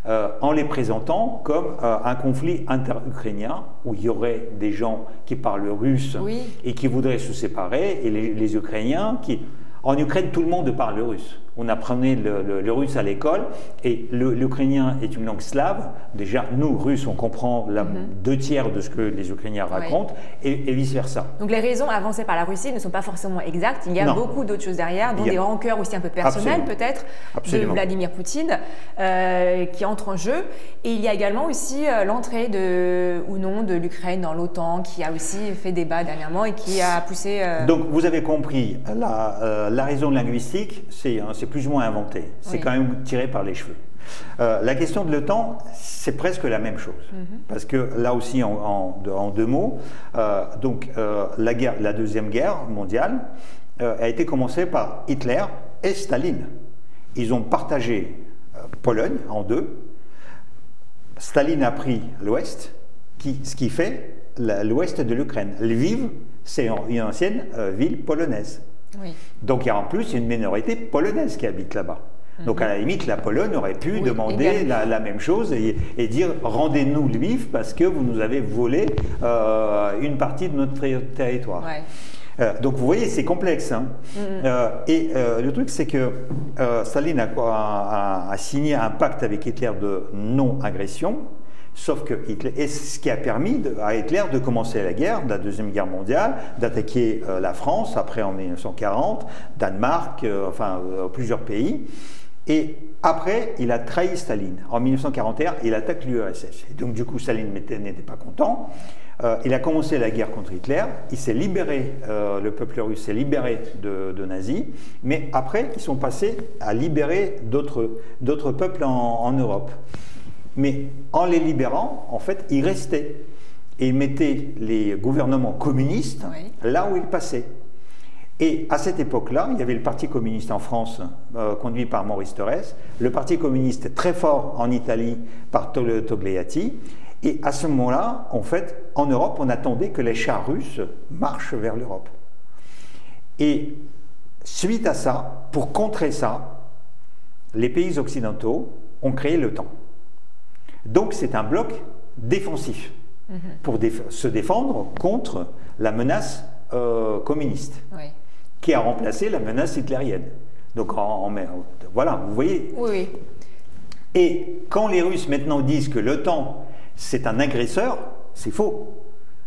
en les présentant comme un conflit inter-ukrainien où il y aurait des gens qui parlent russe et qui voudraient se séparer, et les Ukrainiens qui... En Ukraine, tout le monde parle russe. On apprenait le russe à l'école, et l'ukrainien est une langue slave. Déjà, nous, Russes, on comprend 2/3 de ce que les Ukrainiens racontent, et vice-versa. Donc les raisons avancées par la Russie ne sont pas forcément exactes. Il y a beaucoup d'autres choses derrière, dont des rancœurs aussi un peu personnelles peut-être, de Vladimir Poutine, qui entrent en jeu. Et il y a également aussi l'entrée ou non de l'Ukraine dans l'OTAN, qui a aussi fait débat dernièrement et qui a poussé... Donc vous avez compris, la raison linguistique, c'est plus ou moins inventé. C'est quand même tiré par les cheveux. La question de l'OTAN, c'est presque la même chose. Parce que là aussi, en 2 mots, la Deuxième Guerre mondiale a été commencée par Hitler et Staline. Ils ont partagé Pologne en 2. Staline a pris l'Ouest, ce qui fait l'Ouest de l'Ukraine. Lviv, c'est une ancienne ville polonaise. Donc il y a en plus une minorité polonaise qui habite là-bas. Donc à la limite, la Pologne aurait pu demander la même chose et dire « rendez-nous Lviv parce que vous nous avez volé une partie de notre territoire ». Donc vous voyez, c'est complexe. Le truc, c'est que Staline a signé un pacte avec Hitler de non-agression. Sauf que Hitler, et ce qui a permis à Hitler de commencer la guerre, la Deuxième Guerre mondiale, d'attaquer la France, après en 1940, Danemark, plusieurs pays. Et après, il a trahi Staline. En 1941, il attaque l'URSS. Donc du coup, Staline n'était pas content. Il a commencé la guerre contre Hitler. Il s'est libéré, le peuple russe s'est libéré de nazis. Mais après, ils sont passés à libérer d'autres peuples en Europe. Mais en les libérant, en fait, ils restaient. Et ils mettaient les gouvernements communistes là où ils passaient. Et à cette époque-là, il y avait le Parti communiste en France, conduit par Maurice Thorez, le Parti communiste très fort en Italie par Togliatti. Et à ce moment-là, en fait, en Europe, on attendait que les chars russes marchent vers l'Europe. Et suite à ça, pour contrer ça, les pays occidentaux ont créé l'OTAN. Donc c'est un bloc défensif pour se défendre contre la menace communiste qui a remplacé la menace hitlérienne. Donc voilà, vous voyez. Et quand les Russes maintenant disent que l'OTAN c'est un agresseur, c'est faux.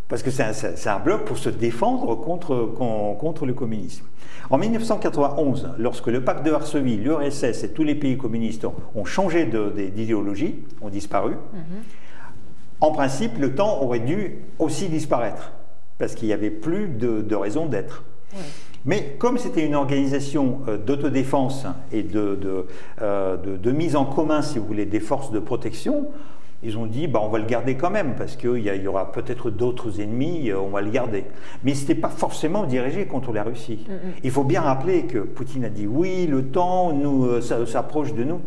Parce que c'est un bloc pour se défendre contre le communisme. En 1991, lorsque le pacte de Varsovie, l'URSS et tous les pays communistes ont changé d'idéologie, ont disparu, en principe, l'OTAN aurait dû aussi disparaître, parce qu'il n'y avait plus de raison d'être. Mais comme c'était une organisation d'autodéfense et de mise en commun, si vous voulez, des forces de protection, ils ont dit, on va le garder quand même, parce qu'il y aura peut-être d'autres ennemis, on va le garder. Mais ce n'était pas forcément dirigé contre la Russie. Il faut bien rappeler que Poutine a dit, oui, l'OTAN s'approche de nous.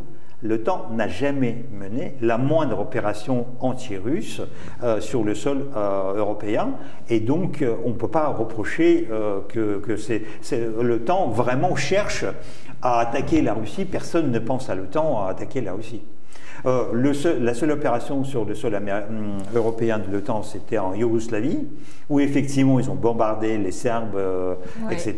L'OTAN n'a jamais mené la moindre opération anti-russe sur le sol européen, et donc on ne peut pas reprocher que l'OTAN vraiment cherche à attaquer la Russie. Personne ne pense à l'OTAN à attaquer la Russie. La seule opération sur le sol européen de l'OTAN, c'était en Yougoslavie, où effectivement ils ont bombardé les Serbes, etc.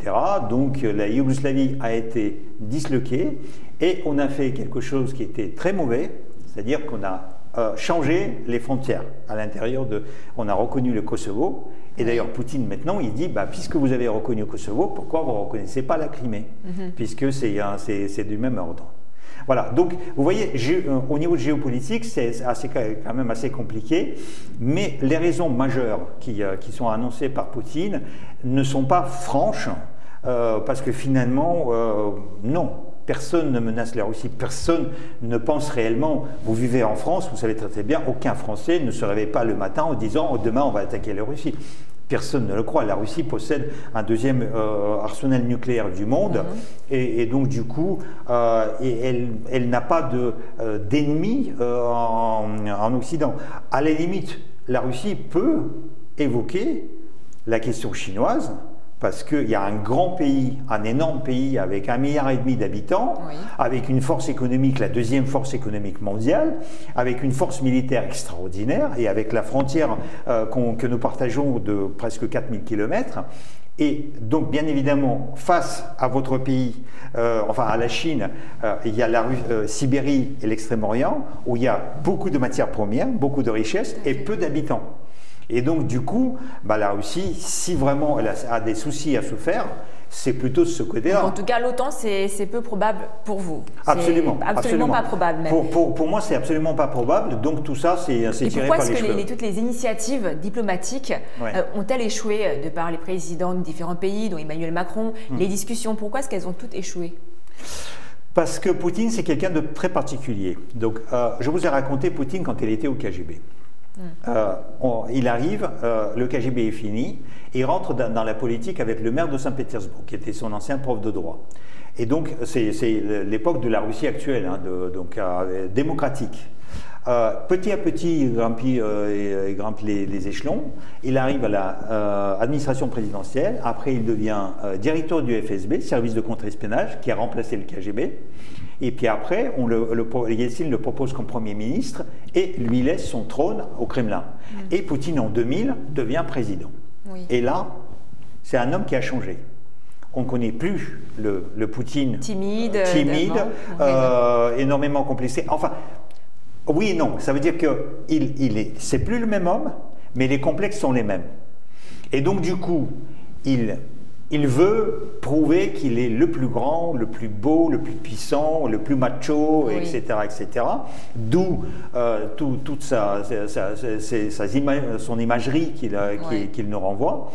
Donc la Yougoslavie a été disloquée et on a fait quelque chose qui était très mauvais, c'est-à-dire qu'on a changé les frontières à l'intérieur de... On a reconnu le Kosovo, et d'ailleurs Poutine maintenant il dit, puisque vous avez reconnu le Kosovo, pourquoi vous ne reconnaissez pas la Crimée, puisque c'est du même ordre. Voilà, donc vous voyez, au niveau de géopolitique, c'est quand même assez compliqué, mais les raisons majeures qui sont annoncées par Poutine ne sont pas franches, parce que finalement, non, personne ne menace la Russie, personne ne pense réellement, vous vivez en France, vous savez très bien, aucun Français ne se réveille pas le matin en disant « demain on va attaquer la Russie ». Personne ne le croit. La Russie possède un deuxième arsenal nucléaire du monde et donc du coup, elle n'a pas d'ennemis en Occident. À la limite, la Russie peut évoquer la question chinoise parce qu'il y a un grand pays, un énorme pays avec 1,5 milliard d'habitants, oui, avec une force économique, la deuxième force économique mondiale, avec une force militaire extraordinaire et avec la frontière que nous partageons de presque 4000 km. Et donc, bien évidemment, face à votre pays, enfin à la Chine, il y a la Sibérie et l'Extrême-Orient, où il y a beaucoup de matières premières, beaucoup de richesses et peu d'habitants. Et donc, du coup, la Russie, si vraiment elle a des soucis à se faire, c'est plutôt de ce côté-là. En tout cas, l'OTAN, c'est peu probable pour vous. Absolument. Absolument pas probable même. Pour moi, c'est absolument pas probable. Donc tout ça, c'est tiré par les cheveux. Et pourquoi est-ce que toutes les initiatives diplomatiques ont-elles échoué de par les présidents de différents pays, dont Emmanuel Macron, les discussions, pourquoi est-ce qu'elles ont toutes échoué? Parce que Poutine, c'est quelqu'un de très particulier. Donc, je vous ai raconté Poutine quand il était au KGB. Il arrive, le KGB est fini, et il rentre dans la politique avec le maire de Saint-Pétersbourg, qui était son ancien prof de droit. Et donc, c'est l'époque de la Russie actuelle, hein, démocratique. Petit à petit, il grimpe les échelons. Il arrive à l'administration présidentielle. Après, il devient directeur du FSB, service de contre-espionnage, qui a remplacé le KGB. Et puis après, Yeltsin le propose comme Premier ministre et lui laisse son trône au Kremlin. Et Poutine, en 2000, devient président. Oui. Et là, c'est un homme qui a changé. On ne connaît plus le Poutine timide, énormément complexé. Enfin, oui et non. Ça veut dire que c'est plus le même homme, mais les complexes sont les mêmes. Et donc, du coup, il veut prouver qu'il est le plus grand, le plus beau, le plus puissant, le plus macho, oui, etc., etc. D'où toute son imagerie qu'il nous renvoie.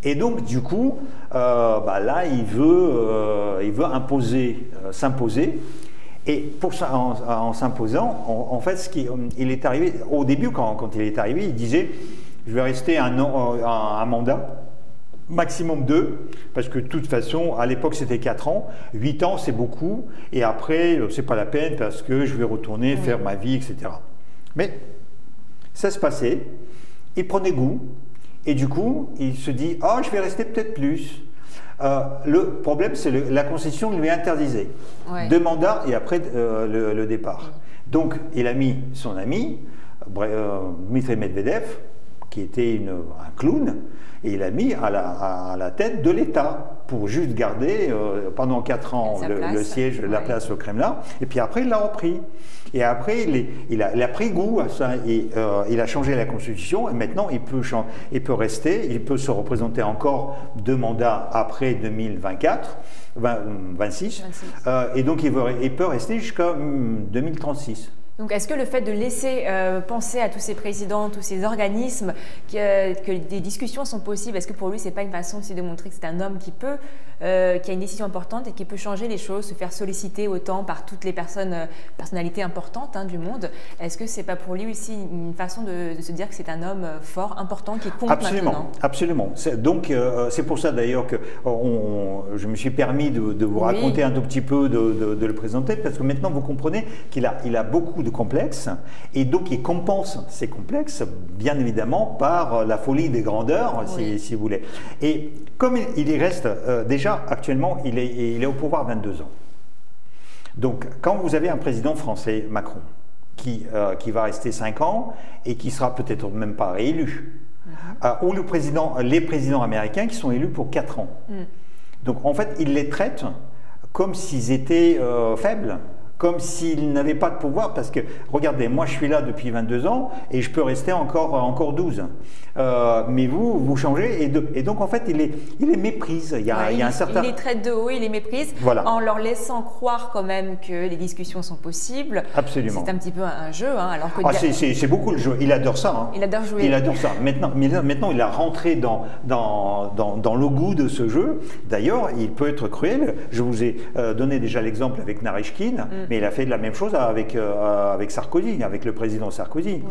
Et donc, du coup, là, il veut s'imposer. Et pour ça, en s'imposant, en fait, il est arrivé, au début, quand il est arrivé, il disait « Je vais rester un mandat ». Maximum 2, parce que de toute façon, à l'époque c'était 4 ans, 8 ans c'est beaucoup, et après c'est pas la peine parce que je vais retourner faire ma vie, etc. Mais ça se passait, il prenait goût, et du coup il se dit « Ah, je vais rester peut-être plus ». Le problème, c'est la Constitution lui interdisait 2 mandats et après le départ. Donc il a mis son ami, Dmitri Medvedev, qui était un clown, et il a mis à la tête de l'État pour juste garder pendant 4 ans le siège, la place au Kremlin, et puis après il l'a repris. Et après il a pris goût à ça, et il a changé la Constitution, et maintenant il peut rester, il peut se représenter encore 2 mandats après 2024, 26. Et donc il peut rester jusqu'à 2036. Donc, est-ce que le fait de laisser penser à tous ces présidents, tous ces organismes, que des discussions sont possibles, est-ce que pour lui, ce n'est pas une façon aussi de montrer que c'est un homme qui a une décision importante et qui peut changer les choses, se faire solliciter autant par toutes les personnalités importantes du monde? Est-ce que ce n'est pas pour lui aussi une façon de se dire que c'est un homme fort, important, qui compte maintenant? Absolument. Donc, c'est pour ça d'ailleurs que je me suis permis de vous raconter un tout petit peu, de le présenter, parce que maintenant, vous comprenez qu'il a beaucoup de complexes, et donc il compense ces complexes, bien évidemment, par la folie des grandeurs, si vous voulez. Et comme il y reste, déjà, actuellement, il est au pouvoir 22 ans. Donc, quand vous avez un président français, Macron, qui va rester 5 ans, et qui sera peut-être même pas réélu, ou les présidents américains qui sont élus pour 4 ans. Donc, en fait, il les traite comme s'ils étaient faibles, comme s'il n'avait pas de pouvoir, parce que, regardez, moi je suis là depuis 22 ans et je peux rester encore 12. Mais vous changez, et donc en fait il les méprise. Il y a un certain... Il les traite de haut, il les méprise, en leur laissant croire quand même que les discussions sont possibles. Absolument. C'est un petit peu un jeu, alors que... c'est beaucoup le jeu, il adore ça. Il adore jouer. Il adore ça. Maintenant il a rentré dans le goût de ce jeu. D'ailleurs, il peut être cruel. Je vous ai donné déjà l'exemple avec Narishkin, mais il a fait la même chose avec Sarkozy, avec le président Sarkozy.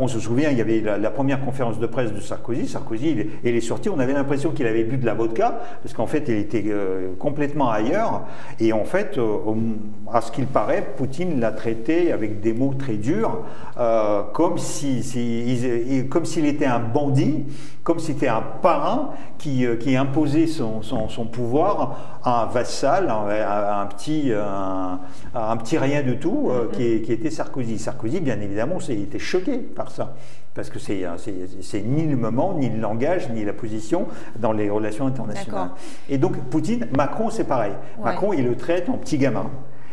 On se souvient, il y avait la première conférence de presse de Sarkozy. Sarkozy, il est sorti, on avait l'impression qu'il avait bu de la vodka, parce qu'en fait, il était complètement ailleurs. Et en fait, à ce qu'il paraît, Poutine l'a traité avec des mots très durs, comme s'il était un bandit comme si c'était un parrain qui imposait son pouvoir à un vassal, à un petit rien du tout, qui était Sarkozy. Sarkozy, bien évidemment, il était choqué par ça. Parce que c'est ni le moment, ni le langage, ni la position dans les relations internationales. Et donc, Macron, c'est pareil. Ouais. Macron, il le traite en petit gamin.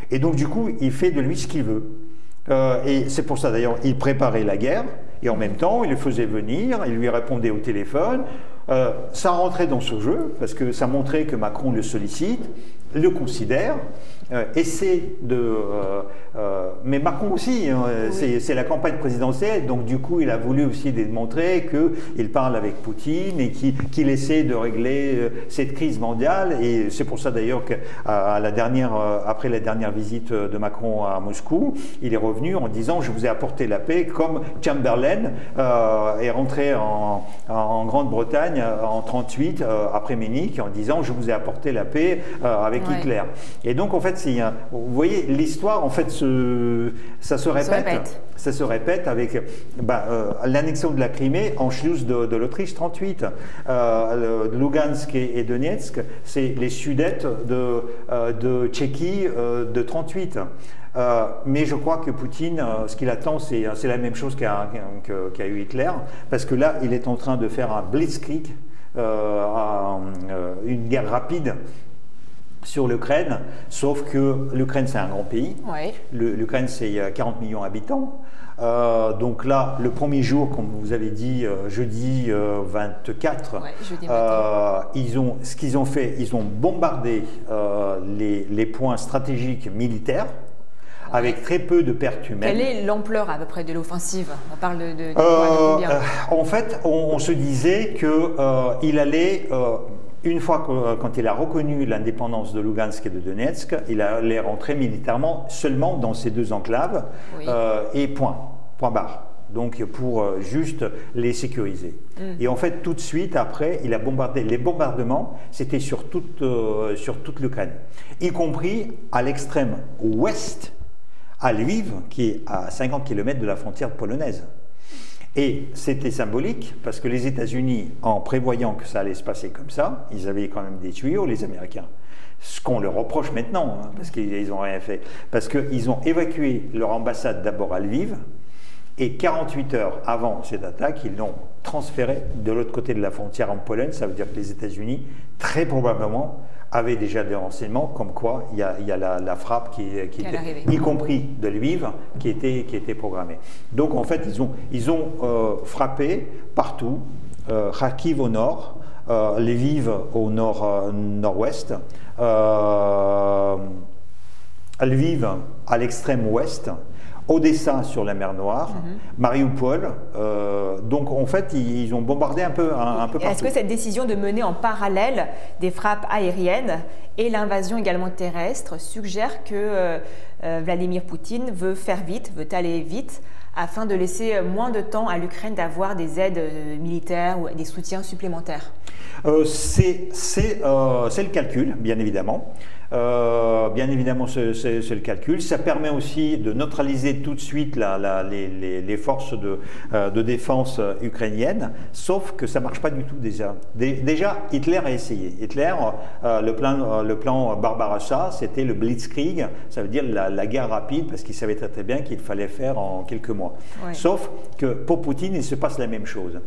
Et donc, du coup, il fait de lui ce qu'il veut. Et c'est pour ça, d'ailleurs, il préparait la guerre. Et en même temps, il le faisait venir, il lui répondait au téléphone. Ça rentrait dans ce jeu, parce que ça montrait que Macron le sollicite, le considère, essaie de... mais Macron aussi, oui. C'est la campagne présidentielle, donc du coup il a voulu aussi démontrer qu'il parle avec Poutine et qu'il essaie de régler cette crise mondiale. Et c'est pour ça d'ailleurs qu'après la dernière visite de Macron à Moscou, il est revenu en disant « je vous ai apporté la paix », comme Chamberlain est rentré en Grande-Bretagne en 1938, après Munich, en disant « je vous ai apporté la paix avec Hitler ». Et donc en fait, vous voyez, l'histoire, en fait, ça se répète. Ça se répète avec l'annexion de la Crimée, Anschluss de l'Autriche 1938. Lugansk et Donetsk, c'est les Sudètes de Tchéquie de 1938. Mais je crois que Poutine, ce qu'il attend, c'est la même chose qu'a eu Hitler, parce que là, il est en train de faire un blitzkrieg, une guerre rapide sur l'Ukraine, sauf que l'Ukraine c'est un grand pays, ouais. L'Ukraine c'est 40 millions d'habitants, donc là le premier jour, comme vous avez dit, jeudi 24, ouais, jeudi 24. Ce qu'ils ont fait, ils ont bombardé les points stratégiques militaires, avec très peu de pertes humaines. Quelle est l'ampleur à peu près de l'offensive? On parle de combien? En fait, on se disait qu'il allait... une fois quand il a reconnu l'indépendance de Lugansk et de Donetsk, il allait rentrer militairement seulement dans ces deux enclaves, oui. Et point barre. Donc pour juste les sécuriser. Et en fait, tout de suite après, il a bombardé. Les bombardements, c'était sur toute l'Ukraine, y compris à l'extrême ouest, à Lviv, qui est à 50 km de la frontière polonaise. Et c'était symbolique parce que les États-Unis, en prévoyant que ça allait se passer comme ça, ils avaient quand même des tuyaux, les Américains. Ce qu'on leur reproche maintenant, parce qu'ils n'ont rien fait. Parce qu'ils ont évacué leur ambassade d'abord à Lviv, et 48 heures avant cette attaque, ils l'ont transféré de l'autre côté de la frontière en Pologne. Ça veut dire que les États-Unis, très probablement, avaient déjà des renseignements comme quoi il y a la frappe qui était, y compris de Lviv, qui était programmée. Donc en fait, ils ont frappé partout, Kharkiv au nord, Lviv au nord-ouest, Lviv à l'extrême ouest, Odessa sur la mer Noire, Mariupol. Donc en fait, ils ont bombardé un peu partout. Est-ce que cette décision de mener en parallèle des frappes aériennes et l'invasion également terrestre suggère que Vladimir Poutine veut aller vite, afin de laisser moins de temps à l'Ukraine d'avoir des aides militaires ou des soutiens supplémentaires? C'est le calcul, bien évidemment. C'est le calcul. Ça permet aussi de neutraliser tout de suite les forces de défense ukrainiennes, sauf que ça ne marche pas du tout déjà. Déjà, Hitler a essayé. Hitler, le plan Barbarossa, c'était le Blitzkrieg, ça veut dire la guerre rapide, parce qu'il savait très bien qu'il fallait faire en quelques mois. Ouais. Sauf que pour Poutine, il se passe la même chose.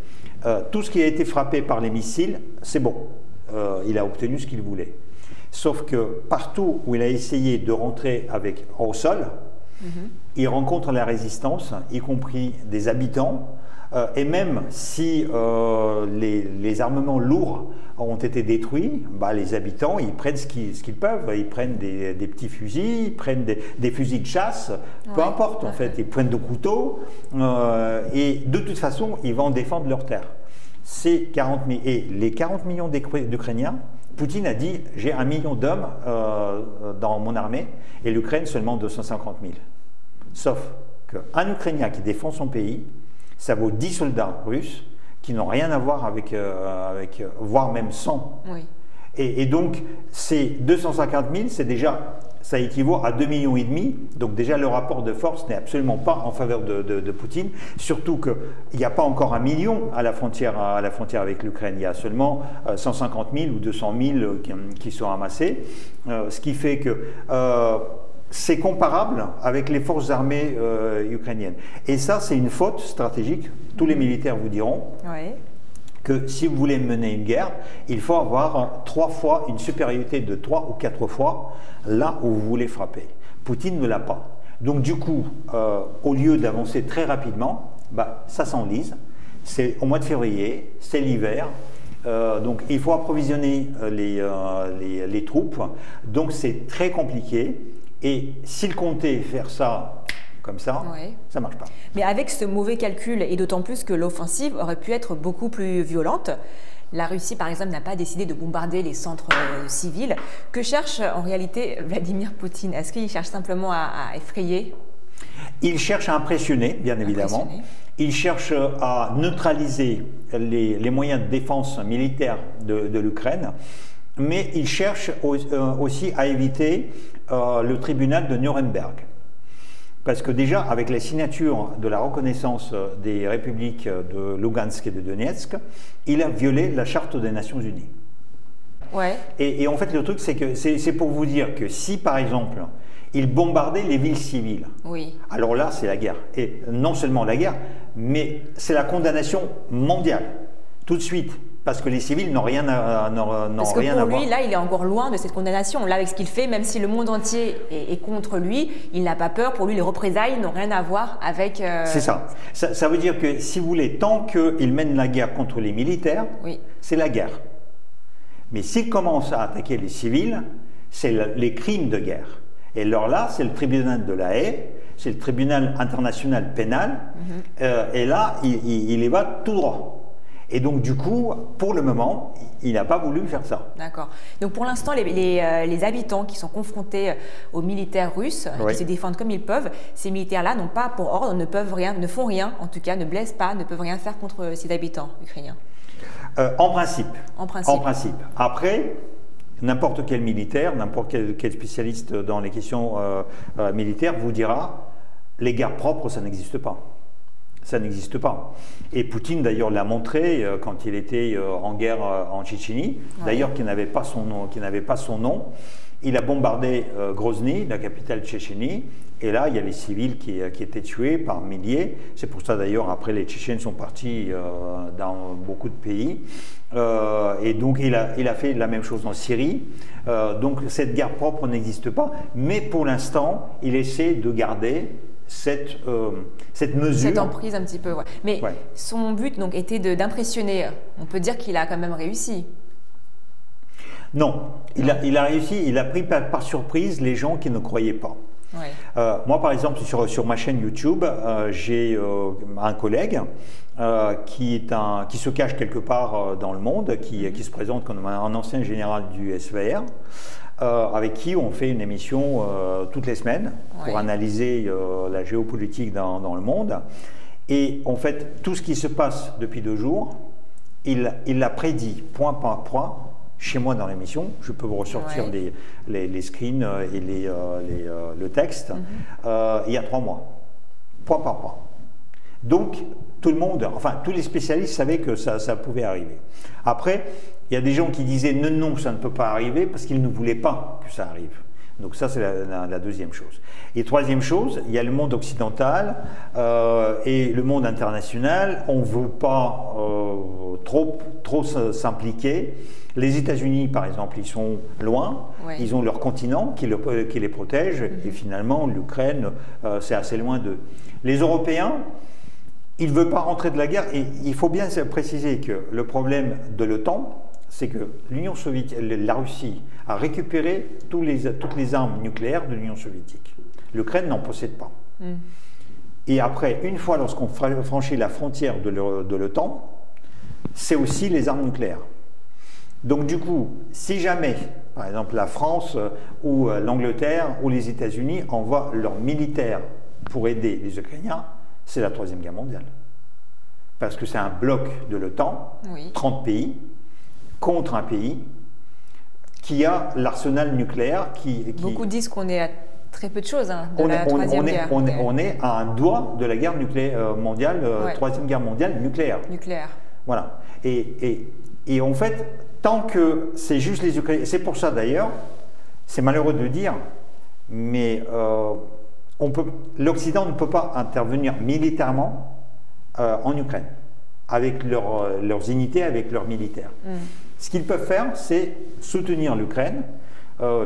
Tout ce qui a été frappé par les missiles, c'est bon. Il a obtenu ce qu'il voulait. Sauf que partout où il a essayé de rentrer au sol, il rencontre la résistance, y compris des habitants, et même si les armements lourds ont été détruits, les habitants, ils prennent ce qu'ils peuvent. Ils prennent des petits fusils, ils prennent des fusils de chasse, peu importe en fait, ils prennent des couteaux, et de toute façon, ils vont défendre leur terre. Et les 40 millions d'Ukrainiens, Poutine a dit « j'ai 1 million d'hommes dans mon armée et l'Ukraine seulement 250 000 ». Sauf qu'un Ukrainien qui défend son pays, ça vaut 10 soldats russes qui n'ont rien à voir avec voire même 100. Oui. Et donc, ces 250 000, c'est déjà ça équivaut à 2,5 millions. Donc déjà, le rapport de force n'est absolument pas en faveur de Poutine, surtout qu'il n'y a pas encore 1 million à la frontière avec l'Ukraine. Il y a seulement 150 000 ou 200 000 qui sont amassés, ce qui fait que c'est comparable avec les forces armées ukrainiennes. Et ça, c'est une faute stratégique. Tous les militaires vous diront. Oui. Que si vous voulez mener une guerre, il faut avoir 3 fois une supériorité de 3 ou 4 fois là où vous voulez frapper. Poutine ne l'a pas. Donc du coup, au lieu d'avancer très rapidement, ça s'enlise. C'est au mois de février, c'est l'hiver. Donc il faut approvisionner les troupes. Donc c'est très compliqué. Et s'il comptait faire ça comme ça, oui, ça ne marche pas. Mais avec ce mauvais calcul, et d'autant plus que l'offensive aurait pu être beaucoup plus violente, la Russie, par exemple, n'a pas décidé de bombarder les centres civils. Que cherche en réalité Vladimir Poutine? Est-ce qu'il cherche simplement à effrayer? Il cherche à impressionner, bien évidemment. Il cherche à neutraliser les moyens de défense militaire de l'Ukraine. Mais il cherche aussi à éviter le tribunal de Nuremberg. Parce que déjà, avec la signature de la reconnaissance des républiques de Lugansk et de Donetsk, il a violé la charte des Nations Unies. Ouais. Et en fait, le truc, c'est que c'est pour vous dire que si, par exemple, il bombardait les villes civiles, oui, alors là, c'est la guerre. Et non seulement la guerre, mais c'est la condamnation mondiale, tout de suite. Parce que les civils n'ont rien à voir. Parce que pour lui, là, il est encore loin de cette condamnation. Là, avec ce qu'il fait, même si le monde entier est contre lui, il n'a pas peur. Pour lui, les représailles n'ont rien à voir avec... C'est ça. Ça veut dire que, si vous voulez, tant qu'il mène la guerre contre les militaires, oui, c'est la guerre. Mais s'il commence à attaquer les civils, c'est les crimes de guerre. Et alors là, c'est le tribunal de la Haye, c'est le tribunal international pénal, et là, il y va tout droit. Et donc, du coup, pour le moment, il n'a pas voulu faire ça. D'accord. Donc, pour l'instant, les habitants qui sont confrontés aux militaires russes, oui, qui se défendent comme ils peuvent, ces militaires-là n'ont pas pour ordre, ne font rien, en tout cas, ne blessent pas, ne peuvent rien faire contre ces habitants ukrainiens. En principe. En principe. En principe. Après, n'importe quel militaire, n'importe quel spécialiste dans les questions militaires vous dira, les guerres propres, ça n'existe pas. Ça n'existe pas. Et Poutine, d'ailleurs, l'a montré quand il était en guerre en Tchétchénie, d'ailleurs, qui n'avait pas son nom. Il a bombardé Grozny, la capitale de Tchétchénie, et là, il y a les civils qui étaient tués par milliers. C'est pour ça, d'ailleurs, après, les Tchétchènes sont partis dans beaucoup de pays. Et donc, il a fait la même chose en Syrie. Donc, cette guerre propre n'existe pas. Mais pour l'instant, il essaie de garder cette mesure. Cette emprise un petit peu, ouais. Mais son but donc était d'impressionner. On peut dire qu'il a quand même réussi. Non, il a réussi, il a pris par surprise les gens qui ne croyaient pas. Ouais. Moi, par exemple, sur ma chaîne YouTube, j'ai un collègue qui se cache quelque part dans le monde, qui se présente comme un ancien général du SVR, avec qui on fait une émission toutes les semaines pour analyser la géopolitique dans le monde. Et en fait, tout ce qui se passe depuis 2 jours, il l'a prédit point par point chez moi dans l'émission. Je peux vous ressortir les screens et le texte il y a 3 mois, point par point. Donc, tout le monde, enfin tous les spécialistes savaient que ça pouvait arriver. Après, il y a des gens qui disaient non, ça ne peut pas arriver parce qu'ils ne voulaient pas que ça arrive. Donc ça, c'est la deuxième chose. Et troisième chose, il y a le monde occidental et le monde international. On ne veut pas trop s'impliquer. Les États-Unis, par exemple, ils sont loin. Ils ont leur continent qui les protège. Et finalement, l'Ukraine, c'est assez loin d'eux. Les Européens, ils ne veulent pas rentrer de la guerre. Et il faut bien préciser que le problème de l'OTAN, c'est que l'Union soviétique, la Russie, a récupéré toutes les armes nucléaires de l'Union soviétique. L'Ukraine n'en possède pas. Et après, une fois lorsqu'on franchit la frontière de l'OTAN, c'est aussi les armes nucléaires. Donc du coup, si jamais, par exemple, la France ou l'Angleterre ou les États-Unis envoient leurs militaires pour aider les Ukrainiens, c'est la 3e guerre mondiale. Parce que c'est un bloc de l'OTAN, 30 pays, contre un pays qui a l'arsenal nucléaire Beaucoup disent qu'on est à très peu de choses de la Troisième Guerre. On est à un doigt de la guerre mondiale, Troisième Guerre mondiale nucléaire. Voilà. Et en fait, tant que c'est juste les Ukrainiens, c'est pour ça d'ailleurs, c'est malheureux de le dire, mais l'Occident ne peut pas intervenir militairement en Ukraine, avec leurs unités, avec leurs militaires. Ce qu'ils peuvent faire, c'est soutenir l'Ukraine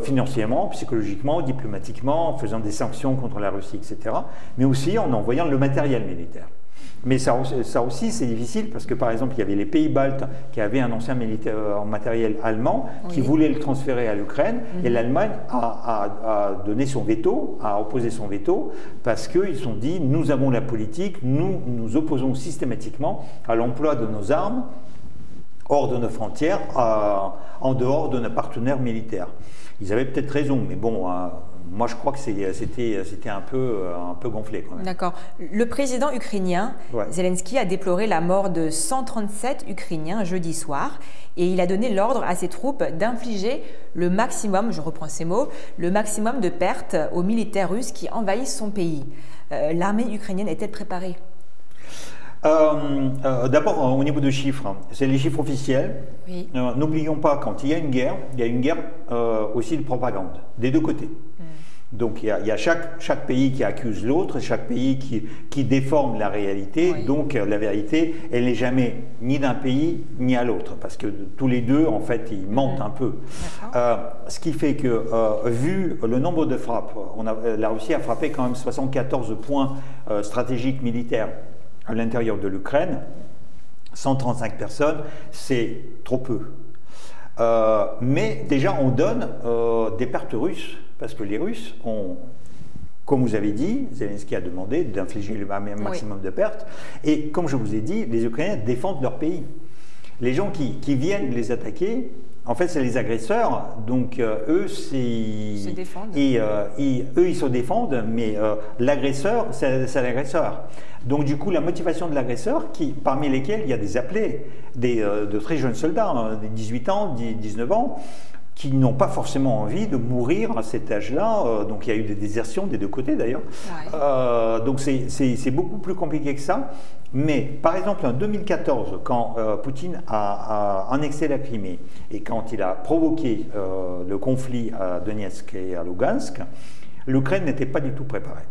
financièrement, psychologiquement, diplomatiquement, en faisant des sanctions contre la Russie, etc., mais aussi en envoyant le matériel militaire. Mais ça aussi, c'est difficile parce que, par exemple, il y avait les pays baltes qui avaient un ancien militaire en matériel allemand qui voulait le transférer à l'Ukraine et l'Allemagne a donné son veto, a opposé son veto parce qu'ils se sont dit, nous avons la politique, nous nous opposons systématiquement à l'emploi de nos armes hors de nos frontières, en dehors de nos partenaires militaires. Ils avaient peut-être raison, mais bon, moi je crois que c'était un peu gonflé quand même. D'accord. Le président ukrainien, Zelensky, a déploré la mort de 137 Ukrainiens jeudi soir et il a donné l'ordre à ses troupes d'infliger le maximum, je reprends ces mots, le maximum de pertes aux militaires russes qui envahissent son pays. L'armée ukrainienne est-elle préparée ? D'abord, au niveau de chiffres, c'est les chiffres officiels. Oui. N'oublions pas, quand il y a une guerre aussi de propagande, des deux côtés. Donc il y a chaque pays qui accuse l'autre, chaque pays qui déforme la réalité. Donc la vérité, elle n'est jamais ni d'un pays ni à l'autre, parce que tous les deux, en fait, ils mentent un peu. Ce qui fait que, vu le nombre de frappes, la Russie a frappé quand même 74 points stratégiques militaires à l'intérieur de l'Ukraine, 135 personnes, c'est trop peu. Mais déjà, on donne des pertes russes, parce que les Russes ont, comme vous avez dit, Zelensky a demandé d'infliger le maximum de pertes, et comme je vous ai dit, les Ukrainiens défendent leur pays. Les gens qui viennent les attaquer, en fait, c'est les agresseurs, donc eux, ils se défendent, mais l'agresseur, c'est l'agresseur. Donc du coup, la motivation de l'agresseur, parmi lesquels il y a des appelés, de très jeunes soldats, des 18 ans, 19 ans, qui n'ont pas forcément envie de mourir à cet âge-là. Donc il y a eu des désertions des deux côtés d'ailleurs. Donc c'est beaucoup plus compliqué que ça. Mais par exemple en 2014, quand Poutine a annexé la Crimée et quand il a provoqué le conflit à Donetsk et à Lugansk, l'Ukraine n'était pas du tout préparée.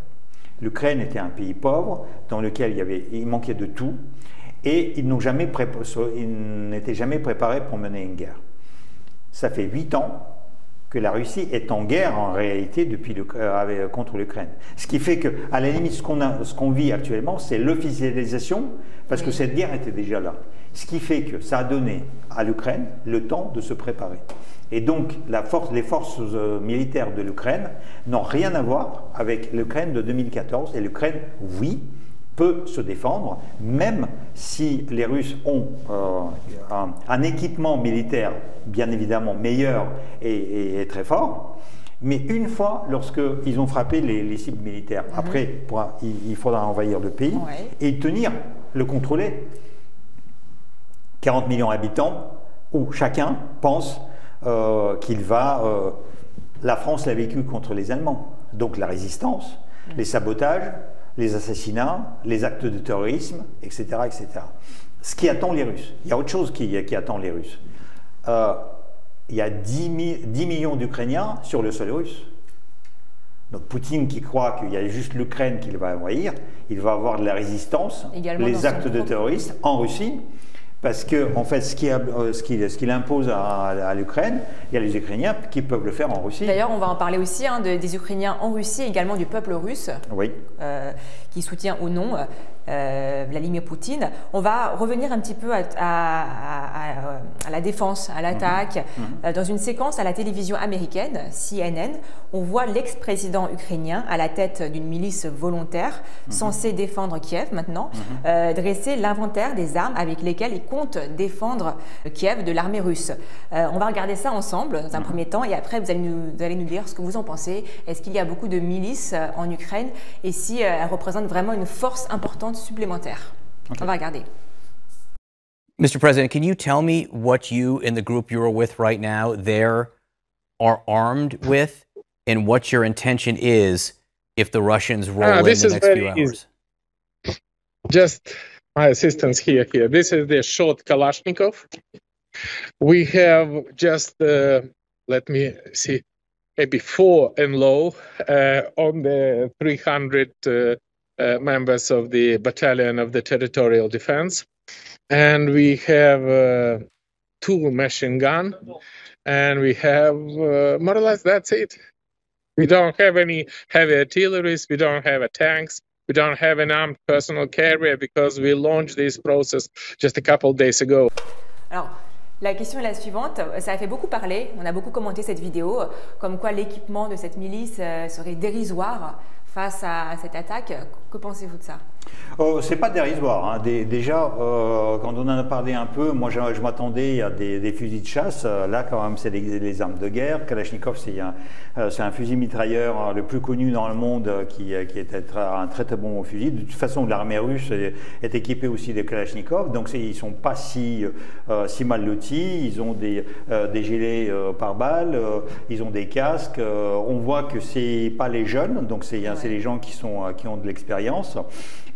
L'Ukraine était un pays pauvre dans lequel il manquait de tout et ils n'étaient jamais préparés pour mener une guerre. Ça fait 8 ans que la Russie est en guerre en réalité contre l'Ukraine. Ce qui fait qu'à la limite, ce qu'on vit actuellement, c'est l'officialisation, parce que cette guerre était déjà là. Ce qui fait que ça a donné à l'Ukraine le temps de se préparer. Et donc, les forces militaires de l'Ukraine n'ont rien à voir avec l'Ukraine de 2014. Et l'Ukraine, oui, peut se défendre, même si les Russes ont un équipement militaire bien évidemment meilleur et très fort, mais une fois lorsqu'ils ont frappé les cibles militaires, après il faudra envahir le pays et le contrôler. 40 millions d'habitants où chacun pense la France l'a vécu contre les Allemands, donc la résistance, les sabotages, les assassinats, les actes de terrorisme, etc., etc. Ce qui attend les Russes. Il y a autre chose qui attend les Russes. Il y a 10 millions d'Ukrainiens sur le sol russe. Donc Poutine qui croit qu'il y a juste l'Ukraine qu'il va envahir, il va avoir de la résistance, les actes de terrorisme en Russie, parce que en fait, ce qu'il impose à l'Ukraine, il y a les Ukrainiens qui peuvent le faire en Russie. D'ailleurs, on va en parler aussi des Ukrainiens en Russie, également du peuple russe, qui soutient ou non Vladimir Poutine. On va revenir un petit peu à la défense, à l'attaque. Dans une séquence à la télévision américaine, CNN, on voit l'ex-président ukrainien à la tête d'une milice volontaire censée défendre Kiev maintenant, dresser l'inventaire des armes avec lesquelles il compte défendre Kiev de l'armée russe. On va regarder ça ensemble dans un premier temps et après vous allez nous dire ce que vous en pensez. Est-ce qu'il y a beaucoup de milices en Ukraine et si elles représentent vraiment une force importante supplémentaire? On va regarder. Mr. President, can you tell me what you and the group you're with right now there are armed with, and what your intention is if the Russians roll in the next few hours? Easy. Just my assistance here. This is the short Kalashnikov. We have just, let me see, maybe 4 and low on the 300 members of the battalion of the territorial defense. And we have 2 machine gun, and we have more or less that's it. We don't have any heavy artillery, we don't have tanks, we don't have an armed personal carrier because we launched this process just a couple of days ago. Alors, la question est la suivante, ça a fait beaucoup parler, on a beaucoup commenté cette vidéo, comme quoi l'équipement de cette milice serait dérisoire face à cette attaque. Que pensez-vous de ça? C'est pas dérisoire. Hein. Déjà, quand on en a parlé un peu, moi je m'attendais à des fusils de chasse. Là, quand même, c'est les armes de guerre. Kalachnikov, c'est un fusil mitrailleur le plus connu dans le monde qui est un très très bon fusil. De toute façon, l'armée russe est équipée aussi de Kalachnikov, donc ils sont pas si mal lotis. Ils ont des gilets pare-balles, ils ont des casques. On voit que c'est pas les jeunes, donc c'est les gens qui ont de l'expérience.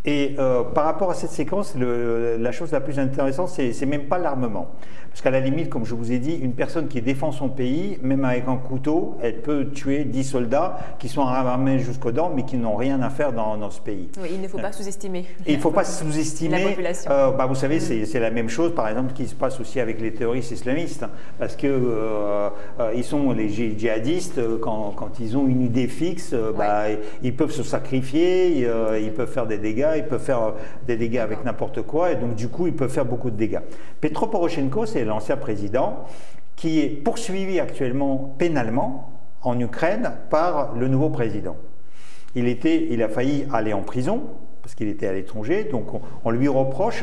Et par rapport à cette séquence, la chose la plus intéressante, c'est même pas l'armement. Parce qu'à la limite, comme je vous ai dit, une personne qui défend son pays, même avec un couteau, elle peut tuer 10 soldats qui sont armés jusqu'aux dents, mais qui n'ont rien à faire dans ce pays. Oui, il ne faut pas sous-estimer. Il ne faut pas sous-estimer. La population. Vous savez, c'est la même chose, par exemple, qui se passe aussi avec les terroristes islamistes. Parce que ils sont les djihadistes, quand ils ont une idée fixe, ils peuvent se sacrifier, ils peuvent faire des dégâts, ils peuvent faire des dégâts avec n'importe quoi, et donc du coup, ils peuvent faire beaucoup de dégâts. Petro Poroshenko, c'est l'ancien président qui est poursuivi actuellement pénalement en Ukraine par le nouveau président. Il a failli aller en prison parce qu'il était à l'étranger, donc on lui reproche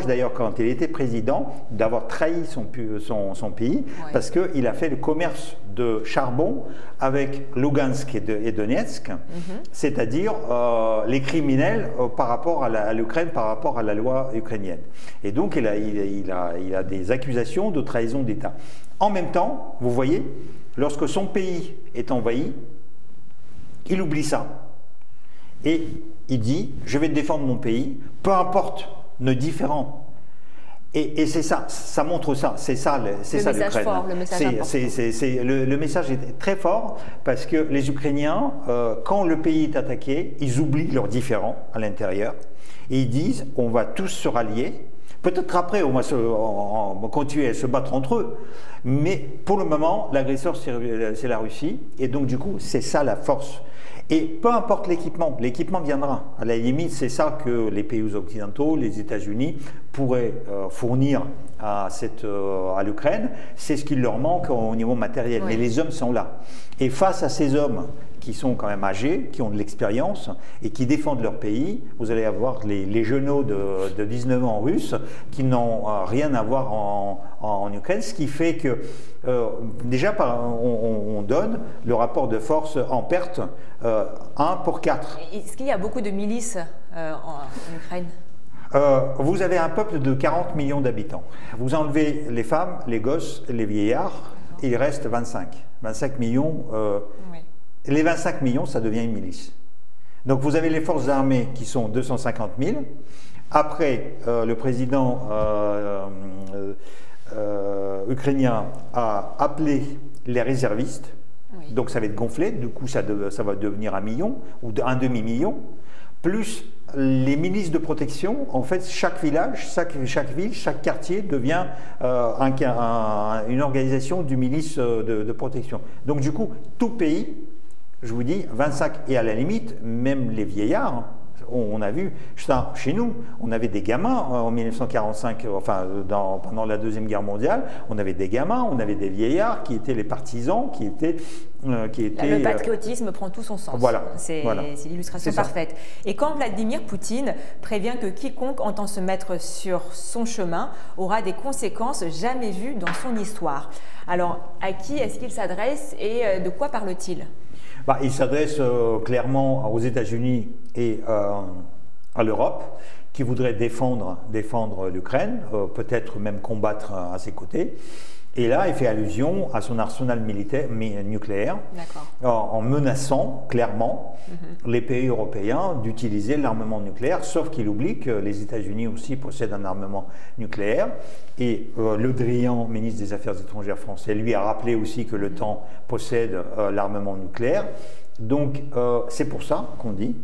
d'ailleurs quand il était président d'avoir trahi son pays, parce qu'il a fait le commerce de charbon avec Lugansk et Donetsk, c'est-à-dire les criminels par rapport à l'Ukraine, par rapport à la loi ukrainienne. Et donc il a des accusations de trahison d'État. En même temps, vous voyez, lorsque son pays est envahi, il oublie ça. Et il dit, je vais défendre mon pays, peu importe nos différends. Et c'est ça, ça montre ça, c'est ça l'Ukraine. Le message important. Le message est très fort parce que les Ukrainiens, quand le pays est attaqué, ils oublient leurs différends à l'intérieur et ils disent, on va tous se rallier. Peut-être après, on va continuer à se battre entre eux. Mais pour le moment, l'agresseur, c'est la Russie. Et donc, du coup, c'est ça la force. Et peu importe l'équipement viendra. À la limite, c'est ça que les pays occidentaux, les États-Unis, pourraient fournir à l'Ukraine. C'est ce qui leur manque au niveau matériel. Oui. Mais les hommes sont là. Et face à ces hommes qui sont quand même âgés, qui ont de l'expérience et qui défendent leur pays, vous allez avoir les jeuneaux de 19 ans russes qui n'ont rien à voir en Ukraine, ce qui fait que déjà on donne le rapport de force en perte 1 pour 4. Est-ce qu'il y a beaucoup de milices en Ukraine? Vous avez un peuple de 40 millions d'habitants. Vous enlevez les femmes, les gosses, les vieillards, il reste 25 millions. Oui. Les 25 millions, ça devient une milice. Donc vous avez les forces armées qui sont 250 000. Après, le président ukrainien a appelé les réservistes. Oui. Donc ça va être gonflé. Du coup, ça va devenir 1 million ou un demi-million. Plus les milices de protection, en fait, chaque village, chaque ville, chaque quartier devient une organisation du milice de protection. Donc du coup, tout pays, je vous dis, 25, et à la limite, même les vieillards, on a vu ça chez nous, on avait des gamins en 1945, enfin pendant la Deuxième Guerre mondiale, on avait des gamins, on avait des vieillards qui étaient les partisans, qui étaient le patriotisme prend tout son sens. Voilà. C'est l'illustration parfaite. Et quand Vladimir Poutine prévient que quiconque entend se mettre sur son chemin aura des conséquences jamais vues dans son histoire. Alors, à qui est-ce qu'il s'adresse et de quoi parle-t-il ? Il s'adresse clairement aux États-Unis et à l'Europe, qui voudraient défendre l'Ukraine, peut-être même combattre à ses côtés. Et là, il fait allusion à son arsenal militaire, nucléaire, en menaçant clairement les pays européens d'utiliser l'armement nucléaire, sauf qu'il oublie que les États-Unis aussi possèdent un armement nucléaire. Et Le Drian, ministre des Affaires étrangères français, lui a rappelé aussi que l'OTAN possède l'armement nucléaire. Donc, c'est pour ça qu'on dit,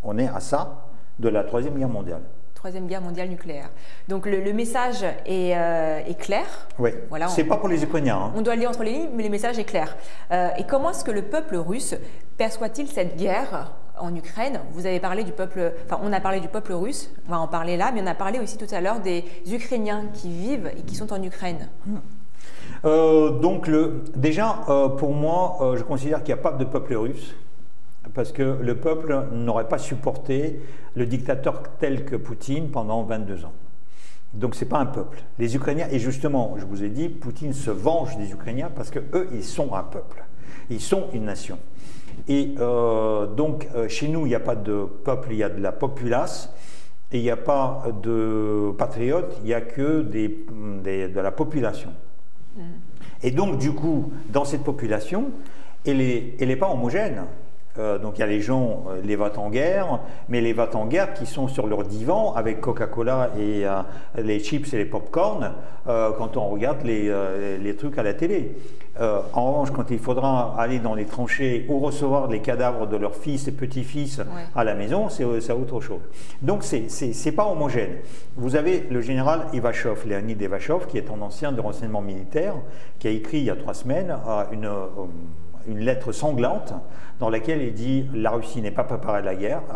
on est à ça de la Troisième Guerre mondiale. Troisième guerre mondiale nucléaire. Donc le message est clair. Oui, voilà, c'est pas pour les Ukrainiens. Hein. On doit lire entre les lignes, mais le message est clair. Et comment est-ce que le peuple russe perçoit-il cette guerre en Ukraine? Vous avez parlé du peuple, enfin on a parlé du peuple russe, on va en parler là, mais on a parlé aussi tout à l'heure des Ukrainiens qui vivent et qui sont en Ukraine. Donc déjà, pour moi, je considère qu'il n'y a pas de peuple russe. Parce que le peuple n'aurait pas supporté le dictateur tel que Poutine pendant 22 ans. Donc ce n'est pas un peuple. Les Ukrainiens, et justement, je vous ai dit, Poutine se venge des Ukrainiens parce qu'eux, ils sont un peuple. Ils sont une nation. Et donc, chez nous, il n'y a pas de peuple, il y a de la populace. Et il n'y a pas de patriotes, il n'y a que de la population. Et donc, du coup, dans cette population, elle n'est pas homogène. Donc il y a les gens, les va-t-en-guerre, mais les va-t-en-guerre qui sont sur leur divan avec Coca-Cola et les chips et les pop-corn quand on regarde les trucs à la télé. En revanche, quand il faudra aller dans les tranchées ou recevoir les cadavres de leurs fils et petits-fils à la maison, c'est autre chose. Donc c'est pas homogène. Vous avez le général Ivachov, Léonid Ivachov, qui est un ancien de renseignement militaire, qui a écrit il y a 3 semaines une lettre sanglante dans laquelle il dit la Russie n'est pas préparée à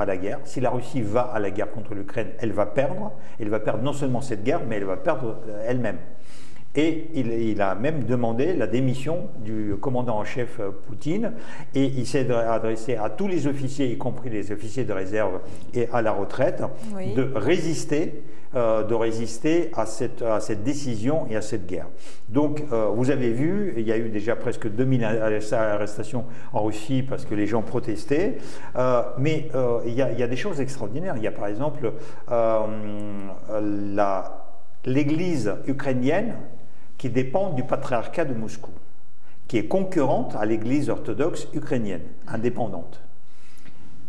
la guerre. Si la Russie va à la guerre contre l'Ukraine, elle va perdre. Elle va perdre non seulement cette guerre, mais elle va perdre elle-même. Et il a même demandé la démission du commandant en chef Poutine et il s'est adressé à tous les officiers, y compris les officiers de réserve et à la retraite, de résister à cette décision et à cette guerre. Donc, vous avez vu, il y a eu déjà presque 2000 arrestations en Russie parce que les gens protestaient, mais il y a des choses extraordinaires. Il y a par exemple l'Église ukrainienne qui dépend du patriarcat de Moscou, qui est concurrente à l'Église orthodoxe ukrainienne, indépendante.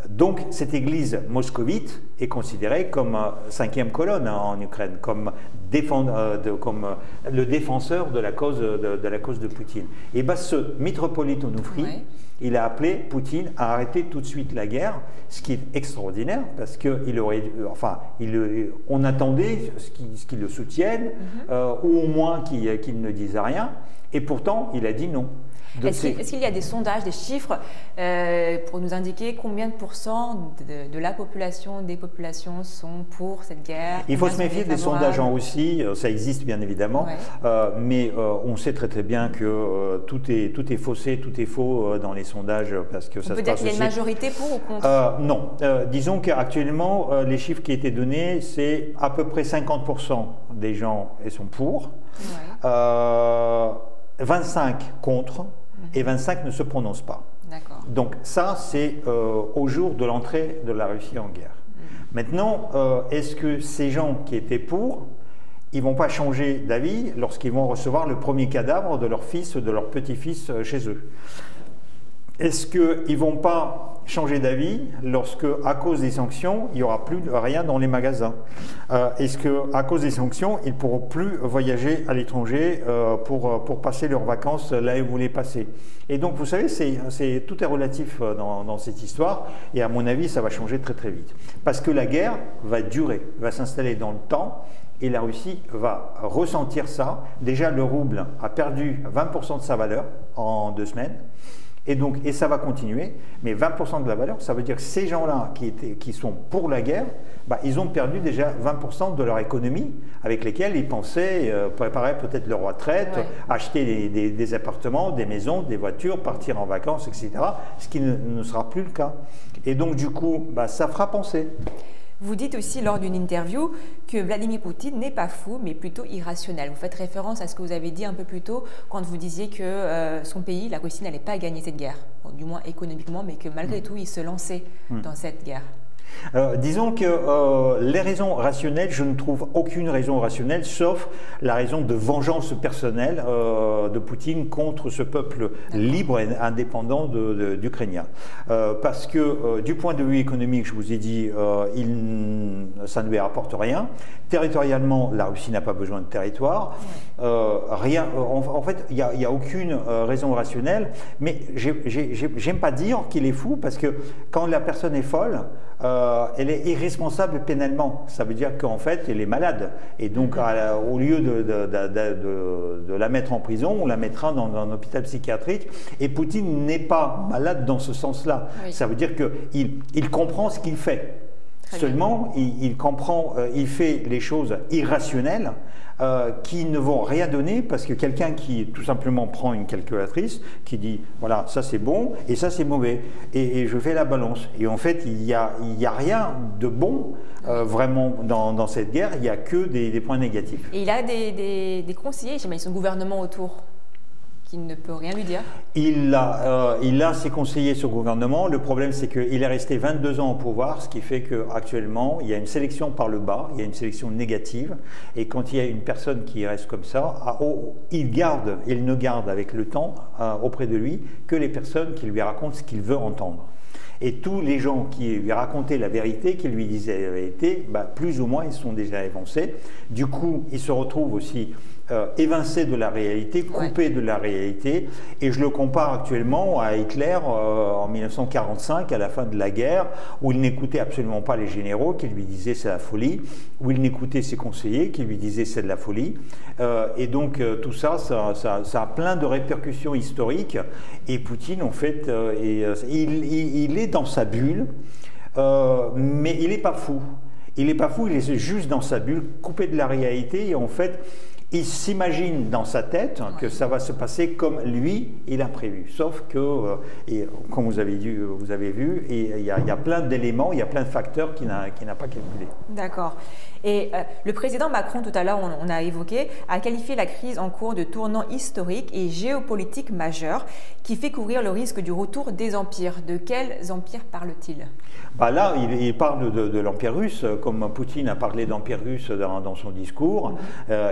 Donc, cette église moscovite est considérée comme 5e colonne en Ukraine, comme le défenseur de la cause de Poutine. Et bien, ce mitropolite Onufri, il a appelé Poutine à arrêter tout de suite la guerre, ce qui est extraordinaire, parce on attendait ce qu'il le soutienne, ou au moins qu'il ne dise rien, et pourtant, il a dit non. Est-ce qu'il y a des sondages, des chiffres pour nous indiquer combien de pourcents de la population, des populations sont pour cette guerre? Il faut se méfier des sondages en Russie, ça existe bien évidemment, mais on sait très bien que tout est faussé, tout est faux dans les sondages parce que ça se passe. On peut dire qu'il y a une majorité pour ou contre? Non, disons qu'actuellement les chiffres qui étaient donnés, c'est à peu près 50% des gens sont pour, 25 contre. Et 25 ne se prononcent pas. Donc ça, c'est au jour de l'entrée de la Russie en guerre. Maintenant, est-ce que ces gens qui étaient pour, ils ne vont pas changer d'avis lorsqu'ils vont recevoir le premier cadavre de leur fils ou de leur petit-fils chez eux? Est-ce qu'ils ne vont pas changer d'avis lorsque, à cause des sanctions, il n'y aura plus rien dans les magasins? Est-ce qu'à cause des sanctions, ils ne pourront plus voyager à l'étranger pour passer leurs vacances là où ils voulaient passer? Et donc, vous savez, tout est relatif dans cette histoire. Et à mon avis, ça va changer très très vite. Parce que la guerre va durer, va s'installer dans le temps. Et la Russie va ressentir ça. Déjà, le rouble a perdu 20% de sa valeur en 2 semaines. Et ça va continuer, mais 20% de la valeur, ça veut dire que ces gens-là qui sont pour la guerre, ils ont perdu déjà 20% de leur économie avec lesquels ils pensaient préparer peut-être leur retraite, acheter des appartements, des maisons, des voitures, partir en vacances, etc. Ce qui ne sera plus le cas. Et donc du coup, ça fera penser. Vous dites aussi lors d'une interview que Vladimir Poutine n'est pas fou, mais plutôt irrationnel. Vous faites référence à ce que vous avez dit un peu plus tôt quand vous disiez que son pays, la Russie, n'allait pas gagner cette guerre, du moins économiquement, mais que malgré tout, il se lançait dans cette guerre. Disons que les raisons rationnelles, je ne trouve aucune raison rationnelle, sauf la raison de vengeance personnelle de Poutine contre ce peuple libre et indépendant d'Ukrainiens. Parce que du point de vue économique, je vous ai dit, ça ne lui apporte rien. Territorialement, la Russie n'a pas besoin de territoire. Rien. En fait, il n'y a aucune raison rationnelle. Mais j'aime pas dire qu'il est fou, parce que quand la personne est folle, elle est irresponsable pénalement. Ça veut dire qu'en fait, elle est malade. Et donc, au lieu de la mettre en prison, on la mettra dans un hôpital psychiatrique. Et Poutine n'est pas malade dans ce sens-là. Oui. Ça veut dire qu'il comprend ce qu'il fait. Seulement, il comprend, il fait les choses irrationnelles qui ne vont rien donner, parce que quelqu'un qui tout simplement prend une calculatrice, qui dit voilà, ça c'est bon et ça c'est mauvais, et je fais la balance. Et en fait, il y a rien de bon vraiment dans cette guerre, il n'y a que des points négatifs. Et il a des conseillers, j'imagine, son gouvernement autour, qui ne peut rien lui dire. Il a ses conseillers sur le gouvernement. Le problème, c'est qu'il est resté 22 ans au pouvoir, ce qui fait qu'actuellement, il y a une sélection par le bas, il y a une sélection négative. Et quand il y a une personne qui reste comme ça, il ne garde avec le temps auprès de lui que les personnes qui lui racontent ce qu'il veut entendre. Et tous les gens qui lui racontaient la vérité, qui lui disaient la vérité, plus ou moins, ils sont déjà évincés. Du coup, il se retrouve aussi évincé de la réalité, coupé de la réalité. Et je le compare actuellement à Hitler en 1945, à la fin de la guerre, où il n'écoutait absolument pas les généraux qui lui disaient c'est la folie, où il n'écoutait ses conseillers qui lui disaient c'est de la folie. Et donc tout ça, ça a plein de répercussions historiques. Et Poutine, en fait, il est dans sa bulle, mais il n'est pas fou. Il n'est pas fou, il est juste dans sa bulle, coupé de la réalité, et en fait, il s'imagine dans sa tête que ça va se passer comme lui, il a prévu. Sauf que, comme vous avez vu, il y a plein d'éléments, il y a plein de facteurs qu'il n'a pas calculés. D'accord. Et le président Macron, tout à l'heure, on a évoqué, a qualifié la crise en cours de tournant historique et géopolitique majeur qui fait courir le risque du retour des empires. De quels empires parle-t-il ? Là, il parle de l'Empire russe, comme Poutine a parlé d'Empire russe dans son discours.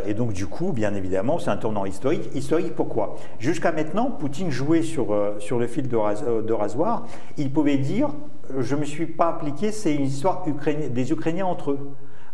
Et donc, du coup, bien évidemment, c'est un tournant historique. Historique, pourquoi ? Jusqu'à maintenant, Poutine jouait sur le fil de rasoir. Il pouvait dire « je ne me suis pas impliqué, c'est une histoire des Ukrainiens entre eux ».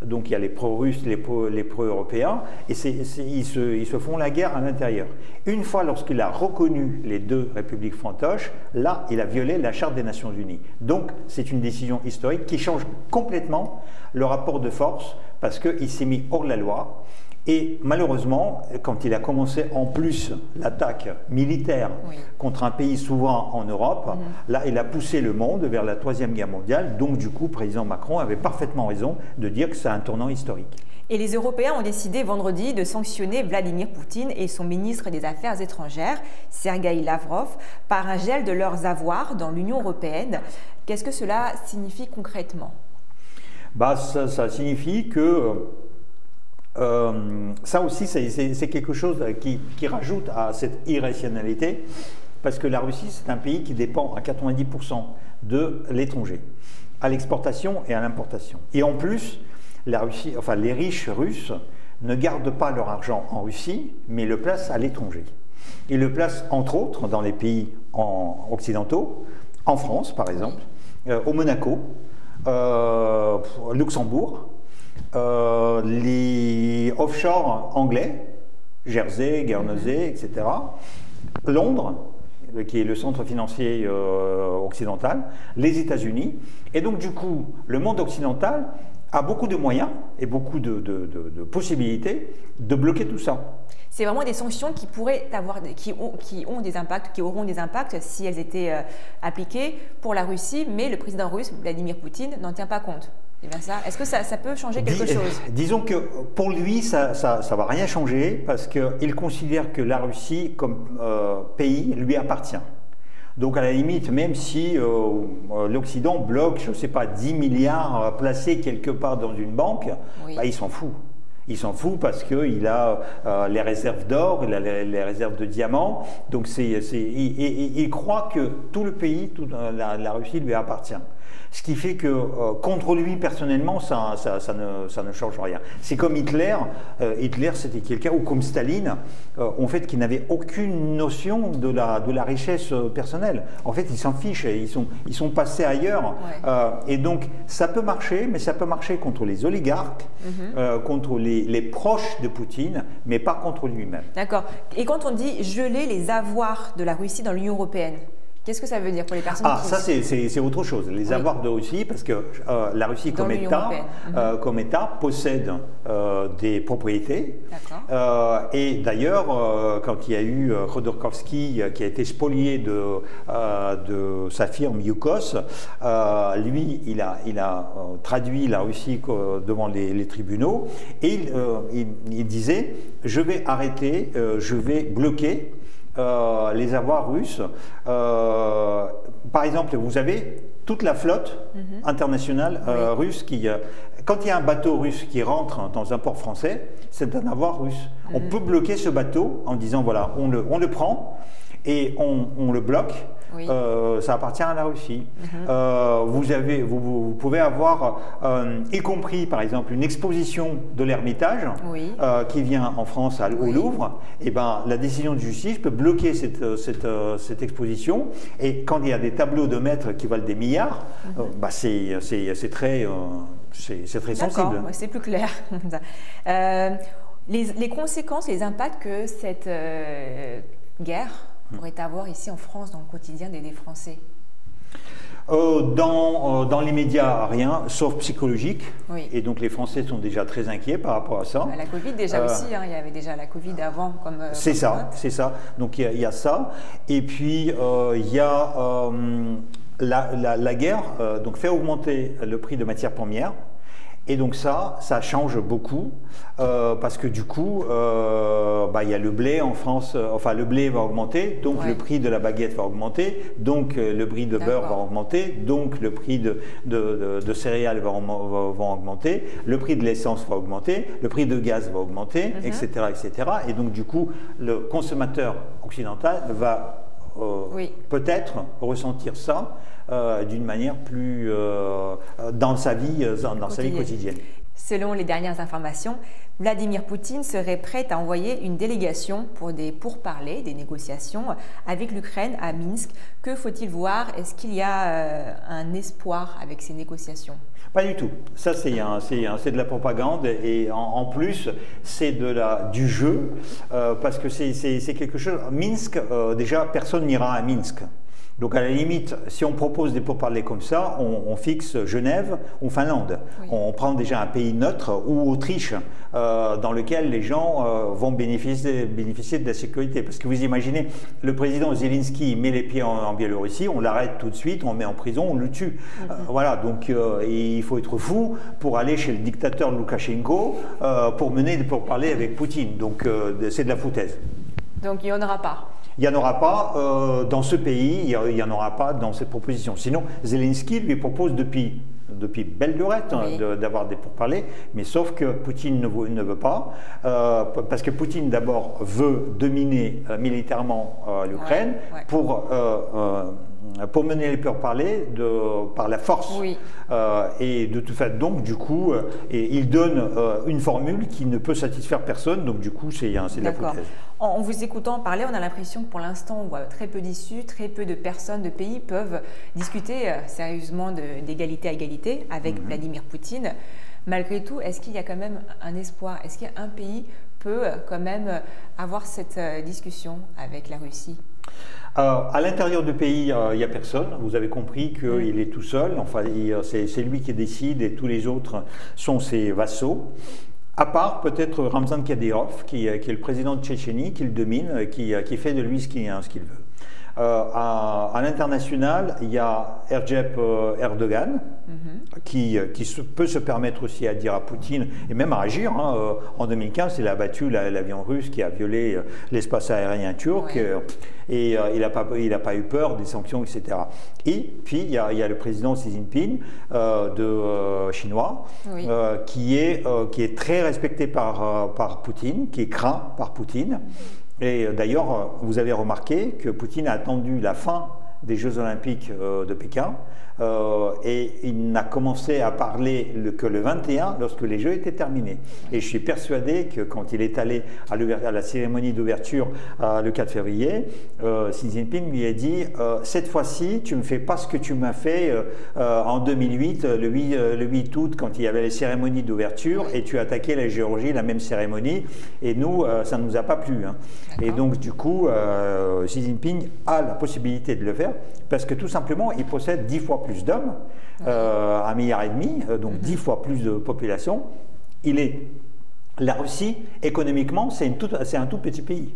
Donc il y a les pro-russes, les pro-européens, et ils se font la guerre à l'intérieur. Une fois, lorsqu'il a reconnu les deux républiques fantoches, là, il a violé la Charte des Nations Unies. Donc c'est une décision historique qui change complètement le rapport de force, parce qu'il s'est mis hors de la loi. Et malheureusement, quand il a commencé en plus l'attaque militaire contre un pays souverain en Europe, là, il a poussé le monde vers la Troisième Guerre mondiale. Donc, du coup, le président Macron avait parfaitement raison de dire que c'est un tournant historique. Et les Européens ont décidé vendredi de sanctionner Vladimir Poutine et son ministre des Affaires étrangères, Sergueï Lavrov, par un gel de leurs avoirs dans l'Union européenne. Qu'est-ce que cela signifie concrètement ? Ça signifie que ça aussi, c'est quelque chose qui rajoute à cette irrationalité, parce que la Russie, c'est un pays qui dépend à 90% de l'étranger, à l'exportation et à l'importation. Et en plus, la Russie, les riches russes ne gardent pas leur argent en Russie, mais le placent à l'étranger. Ils le placent, entre autres, dans les pays occidentaux, en France, par exemple, au Monaco, Luxembourg, les offshore anglais, Jersey, Guernesey, etc. Londres, qui est le centre financier occidental, les États-Unis. Et donc, du coup, le monde occidental a beaucoup de moyens et beaucoup de possibilités de bloquer tout ça. C'est vraiment des sanctions qui pourraient avoir, qui auront des impacts si elles étaient appliquées pour la Russie, mais le président russe, Vladimir Poutine, n'en tient pas compte. C'est bien ça. Est-ce que ça peut changer quelque chose ? Disons que pour lui, ça va rien changer, parce qu'il considère que la Russie, comme pays, lui appartient. Donc à la limite, même si l'Occident bloque, je ne sais pas, 10 milliards placés quelque part dans une banque, il s'en fout. Il s'en fout parce qu'il a les réserves d'or, il a les réserves de diamants. Donc il croit que tout le pays, la Russie lui appartient. Ce qui fait que contre lui personnellement, ça ne change rien. C'est comme Hitler. Hitler, c'était quelqu'un, ou comme Staline, en fait, qui n'avait aucune notion de la richesse personnelle. En fait, ils s'en fichent. Ils sont passés ailleurs. Et donc, ça peut marcher, mais ça peut marcher contre les oligarques, contre les proches de Poutine, mais pas contre lui-même. D'accord. Et quand on dit geler les avoirs de la Russie dans l'Union européenne, qu'est-ce que ça veut dire pour les personnes qui... ça c'est autre chose. Les avoirs de Russie, parce que la Russie comme État possède des propriétés. Et d'ailleurs, quand il y a eu Khodorkovsky qui a été spolié de sa firme Yukos, lui, il a traduit la Russie devant les tribunaux et il disait « je vais arrêter, je vais bloquer » les avoirs russes. Par exemple, vous avez toute la flotte internationale russe qui... quand il y a un bateau russe qui rentre dans un port français, c'est un avoir russe. On peut bloquer ce bateau en disant, voilà, on le prend et on le bloque. Ça appartient à la Russie. Vous pouvez avoir, y compris par exemple une exposition de l'Ermitage qui vient en France au Louvre, et ben, la décision de justice peut bloquer cette exposition, et quand il y a des tableaux de maîtres qui valent des milliards, c'est très sensible. C'est plus clair. Les conséquences, les impacts que cette guerre pourrait avoir ici en France, dans le quotidien des Français? Dans l'immédiat, rien, sauf psychologique. Et donc les Français sont déjà très inquiets par rapport à ça. La Covid déjà aussi, il y avait déjà la Covid avant. C'est ça. Donc il y a ça. Et puis il y a la guerre donc fait augmenter le prix de matières premières. Et donc ça change beaucoup parce que du coup, il y a le blé en France, enfin le blé va augmenter, donc le prix de la baguette va augmenter, donc le prix de beurre va augmenter, donc le prix de céréales va augmenter, le prix de l'essence va augmenter, le prix de gaz va augmenter, etc., etc. Et donc du coup, le consommateur occidental va peut-être ressentir ça d'une manière plus dans sa vie quotidienne. Selon les dernières informations, Vladimir Poutine serait prêt à envoyer une délégation pour des pourparlers, des négociations avec l'Ukraine à Minsk. Que faut-il voir? Est-ce qu'il y a un espoir avec ces négociations? Pas du tout. Ça, c'est de la propagande, et en plus, c'est du jeu, parce que c'est quelque chose... Minsk, déjà, personne n'ira à Minsk. Donc à la limite, si on propose des pourparlers comme ça, on fixe Genève ou Finlande. On prend déjà un pays neutre, ou Autriche, dans lequel les gens vont bénéficier de la sécurité. Parce que vous imaginez, le président Zelensky met les pieds en Biélorussie, on l'arrête tout de suite, on le met en prison, on le tue. Voilà, donc il faut être fou pour aller chez le dictateur Loukachenko pour mener des pourparlers avec Poutine. Donc c'est de la foutaise. Donc il n'y en aura pas? Il n'y en aura pas dans ce pays, il n'y en aura pas dans cette proposition. Sinon, Zelensky lui propose depuis belle lurette d'avoir des pourparlers, mais sauf que Poutine ne veut pas, parce que Poutine d'abord veut dominer militairement l'Ukraine pour mener les pourparlers par la force. Et de toute façon, donc du coup, il donne une formule qui ne peut satisfaire personne, donc du coup, c'est de la foutaise. En vous écoutant parler, on a l'impression que pour l'instant, on voit très peu d'issues, très peu de personnes, de pays peuvent discuter sérieusement d'égalité à égalité avec Vladimir Poutine. Malgré tout, est-ce qu'il y a quand même un espoir? Est-ce qu'un pays peut quand même avoir cette discussion avec la Russie? À l'intérieur du pays, il n'y a personne. Vous avez compris qu'il est tout seul. Enfin, c'est lui qui décide et tous les autres sont ses vassaux. À part peut-être Ramzan Kadyrov, qui est le président de Tchétchénie, qui le domine, qui fait de lui ce qu'il veut. À l'international, il y a Recep Erdogan, qui peut se permettre aussi à dire à Poutine, et même à agir. En 2015, il a abattu l'avion russe qui a violé l'espace aérien turc, et il n'a pas eu peur des sanctions, etc. Et puis, il y a le président Xi Jinping, chinois, qui est très respecté par Poutine, qui est craint par Poutine. Et d'ailleurs, vous avez remarqué que Poutine a attendu la fin des Jeux Olympiques de Pékin et il n'a commencé à parler que le 21 lorsque les Jeux étaient terminés. Et je suis persuadé que quand il est allé à la cérémonie d'ouverture le 4 février, Xi Jinping lui a dit cette fois-ci tu ne me fais pas ce que tu m'as fait en 2008, le 8 août quand il y avait les cérémonies d'ouverture et tu as attaqué la Géorgie, la même cérémonie, et nous ça ne nous a pas plu. Hein. Et donc du coup Xi Jinping a la possibilité de le faire parce que tout simplement il possède 10 fois plus d'hommes, 1,5 milliard, donc 10 fois plus de population. La Russie, économiquement, c'est un tout petit pays.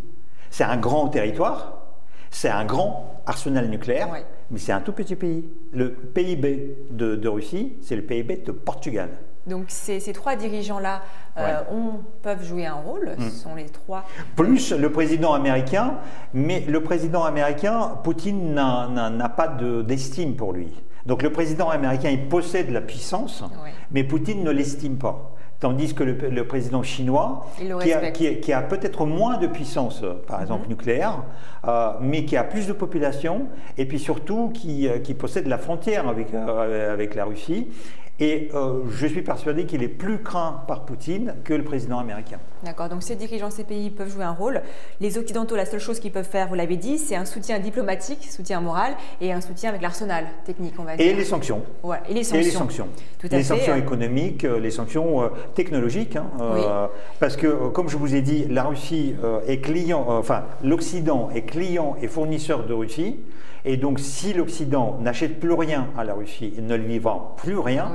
C'est un grand territoire, c'est un grand arsenal nucléaire, mais c'est un tout petit pays. Le PIB de Russie, c'est le PIB de Portugal. Donc ces trois dirigeants-là peuvent jouer un rôle, ce sont les trois. Plus le président américain, mais le président américain, Poutine n'a pas d'estime pour lui. Donc le président américain, il possède la puissance, mais Poutine ne l'estime pas. Tandis que le président chinois, qui a peut-être moins de puissance, par exemple nucléaire, mais qui a plus de population, et puis surtout qui possède la frontière avec la Russie. Et je suis persuadé qu'il est plus craint par Poutine que le président américain. D'accord, donc ces dirigeants, ces pays peuvent jouer un rôle. Les Occidentaux, la seule chose qu'ils peuvent faire, vous l'avez dit, c'est un soutien diplomatique, soutien moral et un soutien avec l'arsenal technique, on va dire. Et les sanctions. Ouais, et les sanctions. Tout à fait. Les sanctions économiques, les sanctions technologiques. Hein, parce que, comme je vous ai dit, la Russie est client, l'Occident est client et fournisseur de Russie. Et donc, si l'Occident n'achète plus rien à la Russie, il ne lui vend plus rien,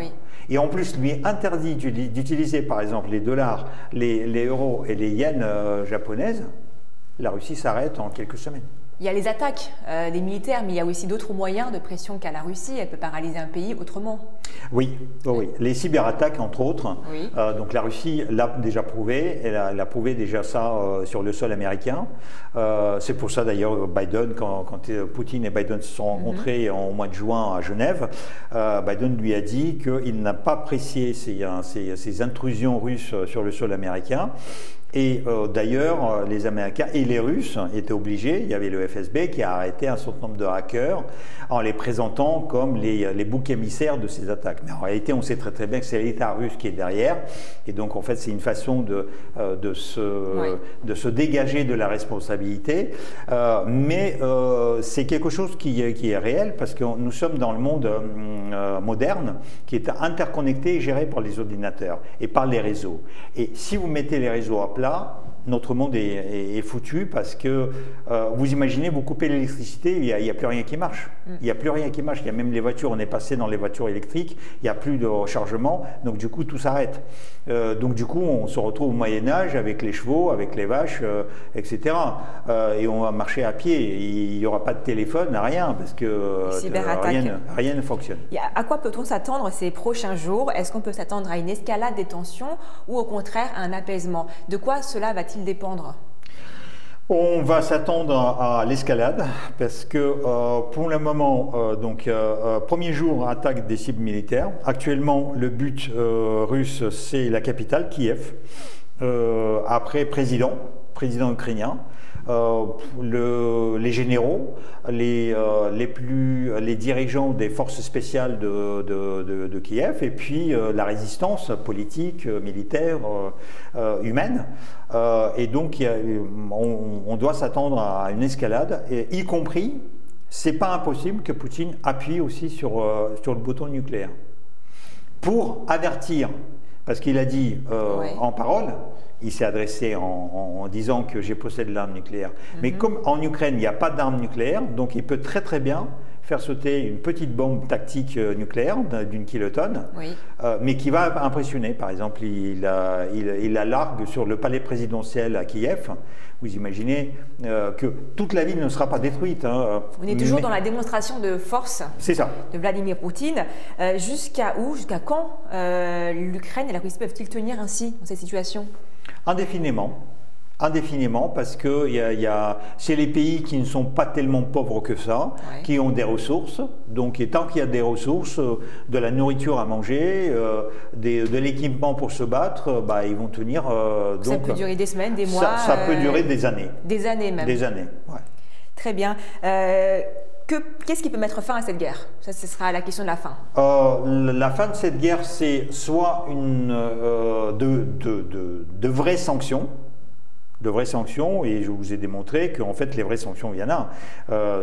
et en plus lui interdit d'utiliser par exemple les dollars, les euros et les yens japonaises, la Russie s'arrête en quelques semaines. Il y a les attaques des militaires, mais il y a aussi d'autres moyens de pression qu'a la Russie. Elle peut paralyser un pays autrement. Oui, les cyberattaques entre autres. Donc la Russie l'a déjà prouvé, elle a prouvé déjà ça sur le sol américain. C'est pour ça d'ailleurs Biden, quand Poutine et Biden se sont rencontrés en mois de juin à Genève, Biden lui a dit qu'il n'a pas apprécié ces intrusions russes sur le sol américain. Et d'ailleurs, les Américains et les Russes étaient obligés, il y avait le FSB qui a arrêté un certain nombre de hackers en les présentant comme les boucs émissaires de ces attaques. Mais en réalité, on sait très très bien que c'est l'État russe qui est derrière. Et donc, en fait, c'est une façon de se dégager de la responsabilité. Mais c'est quelque chose qui est réel parce que nous sommes dans le monde moderne qui est interconnecté et géré par les ordinateurs et par les réseaux. Et si vous mettez les réseaux à plat, notre monde est foutu parce que vous imaginez, vous coupez l'électricité, il n'y a plus rien qui marche. Il n'y a plus rien qui marche. Il y a même les voitures, on est passé dans les voitures électriques, il n'y a plus de rechargement, donc du coup tout s'arrête. Donc du coup on se retrouve au Moyen-Âge avec les chevaux, avec les vaches, etc. Et on va marcher à pied. Il n'y aura pas de téléphone, rien, parce que rien ne fonctionne. À quoi peut-on s'attendre ces prochains jours? Est-ce qu'on peut s'attendre à une escalade des tensions ou au contraire à un apaisement? De quoi cela va-t-il dépendre? On va s'attendre à l'escalade parce que pour le moment, premier jour, attaque des cibles militaires. Actuellement, le but russe, c'est la capitale, Kiev. Après, président ukrainien. Les généraux, les dirigeants des forces spéciales de Kiev, et puis la résistance politique, militaire, humaine. Et donc, on doit s'attendre à une escalade, y compris, c'est pas impossible que Poutine appuie aussi sur le bouton nucléaire pour avertir, parce qu'il a dit en parole. Il s'est adressé en disant que j'ai possédé l'arme nucléaire. Mais comme en Ukraine, il n'y a pas d'arme nucléaire, donc il peut très très bien faire sauter une petite bombe tactique nucléaire d'une kilotonne, mais qui va impressionner. Par exemple, il la largue sur le palais présidentiel à Kiev. Vous imaginez que toute la ville ne sera pas détruite. Hein, on est toujours dans la démonstration de force de Vladimir Poutine. Jusqu'à où, jusqu'à quand l'Ukraine et la Russie peuvent-ils tenir ainsi dans cette situation? Indéfiniment, parce que c'est les pays qui ne sont pas tellement pauvres que ça, qui ont des ressources. Donc, et tant qu'il y a des ressources, de la nourriture à manger, de l'équipement pour se battre, ils vont tenir. Ça peut durer des semaines, des mois. Ça peut durer des années. Des années même. Des années, Très bien. qu'est-ce qui peut mettre fin à cette guerre? Ça, ce sera la question de la fin. La fin de cette guerre, c'est soit de vraies sanctions. De vraies sanctions, et je vous ai démontré qu'en fait les vraies sanctions, il y en a.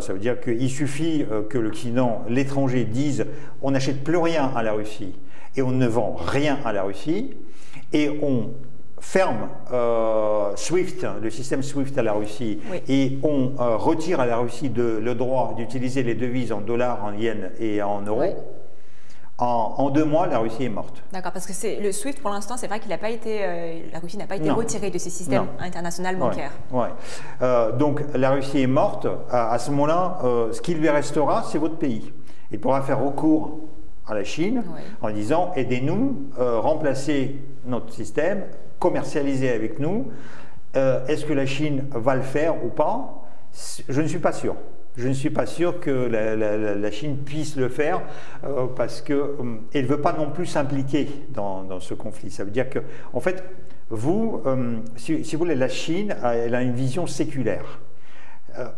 Ça veut dire qu'il suffit que l'Occident, l'étranger dise on n'achète plus rien à la Russie et on ne vend rien à la Russie, et on ferme SWIFT, le système SWIFT à la Russie, oui. Et on retire à la Russie le droit d'utiliser les devises en dollars, en yens et en euros. Oui. En 2 mois, la Russie est morte. D'accord, parce que le SWIFT, pour l'instant, c'est vrai qu'il n'a pas été, la Russie n'a pas été retirée de ce système international bancaire. Ouais, ouais. Donc la Russie est morte. À ce moment-là, ce qui lui restera, c'est votre pays. Il pourra faire recours à la Chine en disant aidez-nous, remplacez notre système, commercialisez avec nous. Est-ce que la Chine va le faire ou pas? Je ne suis pas sûr. Je ne suis pas sûr que la Chine puisse le faire parce qu'elle ne veut pas non plus s'impliquer dans ce conflit. Ça veut dire que, en fait, si vous voulez, la Chine, elle a une vision séculaire.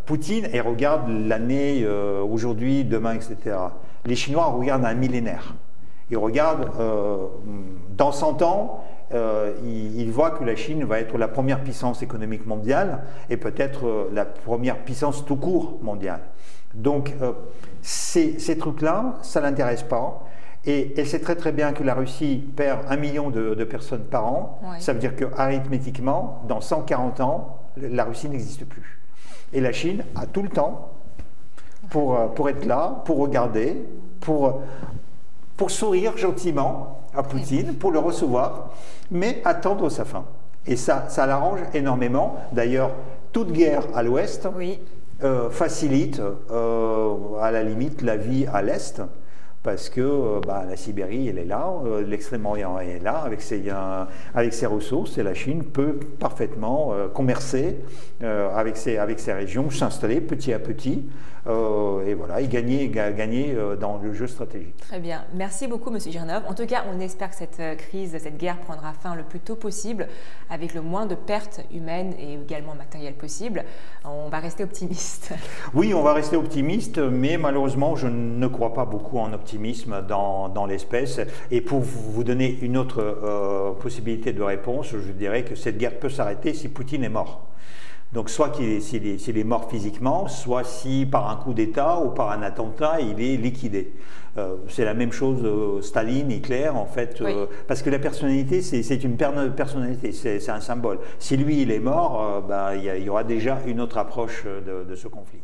Poutine, elle regarde l'année, aujourd'hui, demain, etc. Les Chinois regardent un millénaire. Ils regardent, dans 100 ans, il voit que la Chine va être la première puissance économique mondiale et peut-être la première puissance tout court mondiale. Donc ces trucs-là, ça ne l'intéresse pas. Et elle sait très très bien que la Russie perd 1 million de personnes par an. Ouais. Ça veut dire qu'arithmétiquement, dans 140 ans, la Russie n'existe plus. Et la Chine a tout le temps pour être là, pour regarder, pour sourire gentiment à Poutine, pour le recevoir, mais attendre sa fin. Et ça l'arrange énormément. D'ailleurs, toute guerre à l'ouest facilite à la limite la vie à l'est, parce que la Sibérie, elle est là, l'Extrême-Orient est là, avec ses ressources, et la Chine peut parfaitement commercer avec ces régions, s'installer petit à petit, et voilà, et gagner dans le jeu stratégique. Très bien. Merci beaucoup, M. Girnov. En tout cas, on espère que cette crise, cette guerre prendra fin le plus tôt possible, avec le moins de pertes humaines et également matérielles possibles. On va rester optimiste. Oui, on va rester optimiste, mais malheureusement, je ne crois pas beaucoup en optimisme dans l'espèce. Et pour vous donner une autre possibilité de réponse, je dirais que cette guerre peut s'arrêter si Poutine est mort. Donc soit s'il est mort physiquement, soit si par un coup d'État ou par un attentat, il est liquidé. C'est la même chose Staline, Hitler, en fait, parce que la personnalité, c'est une personnalité, c'est un symbole. Si lui, il est mort, il y aura déjà une autre approche de ce conflit.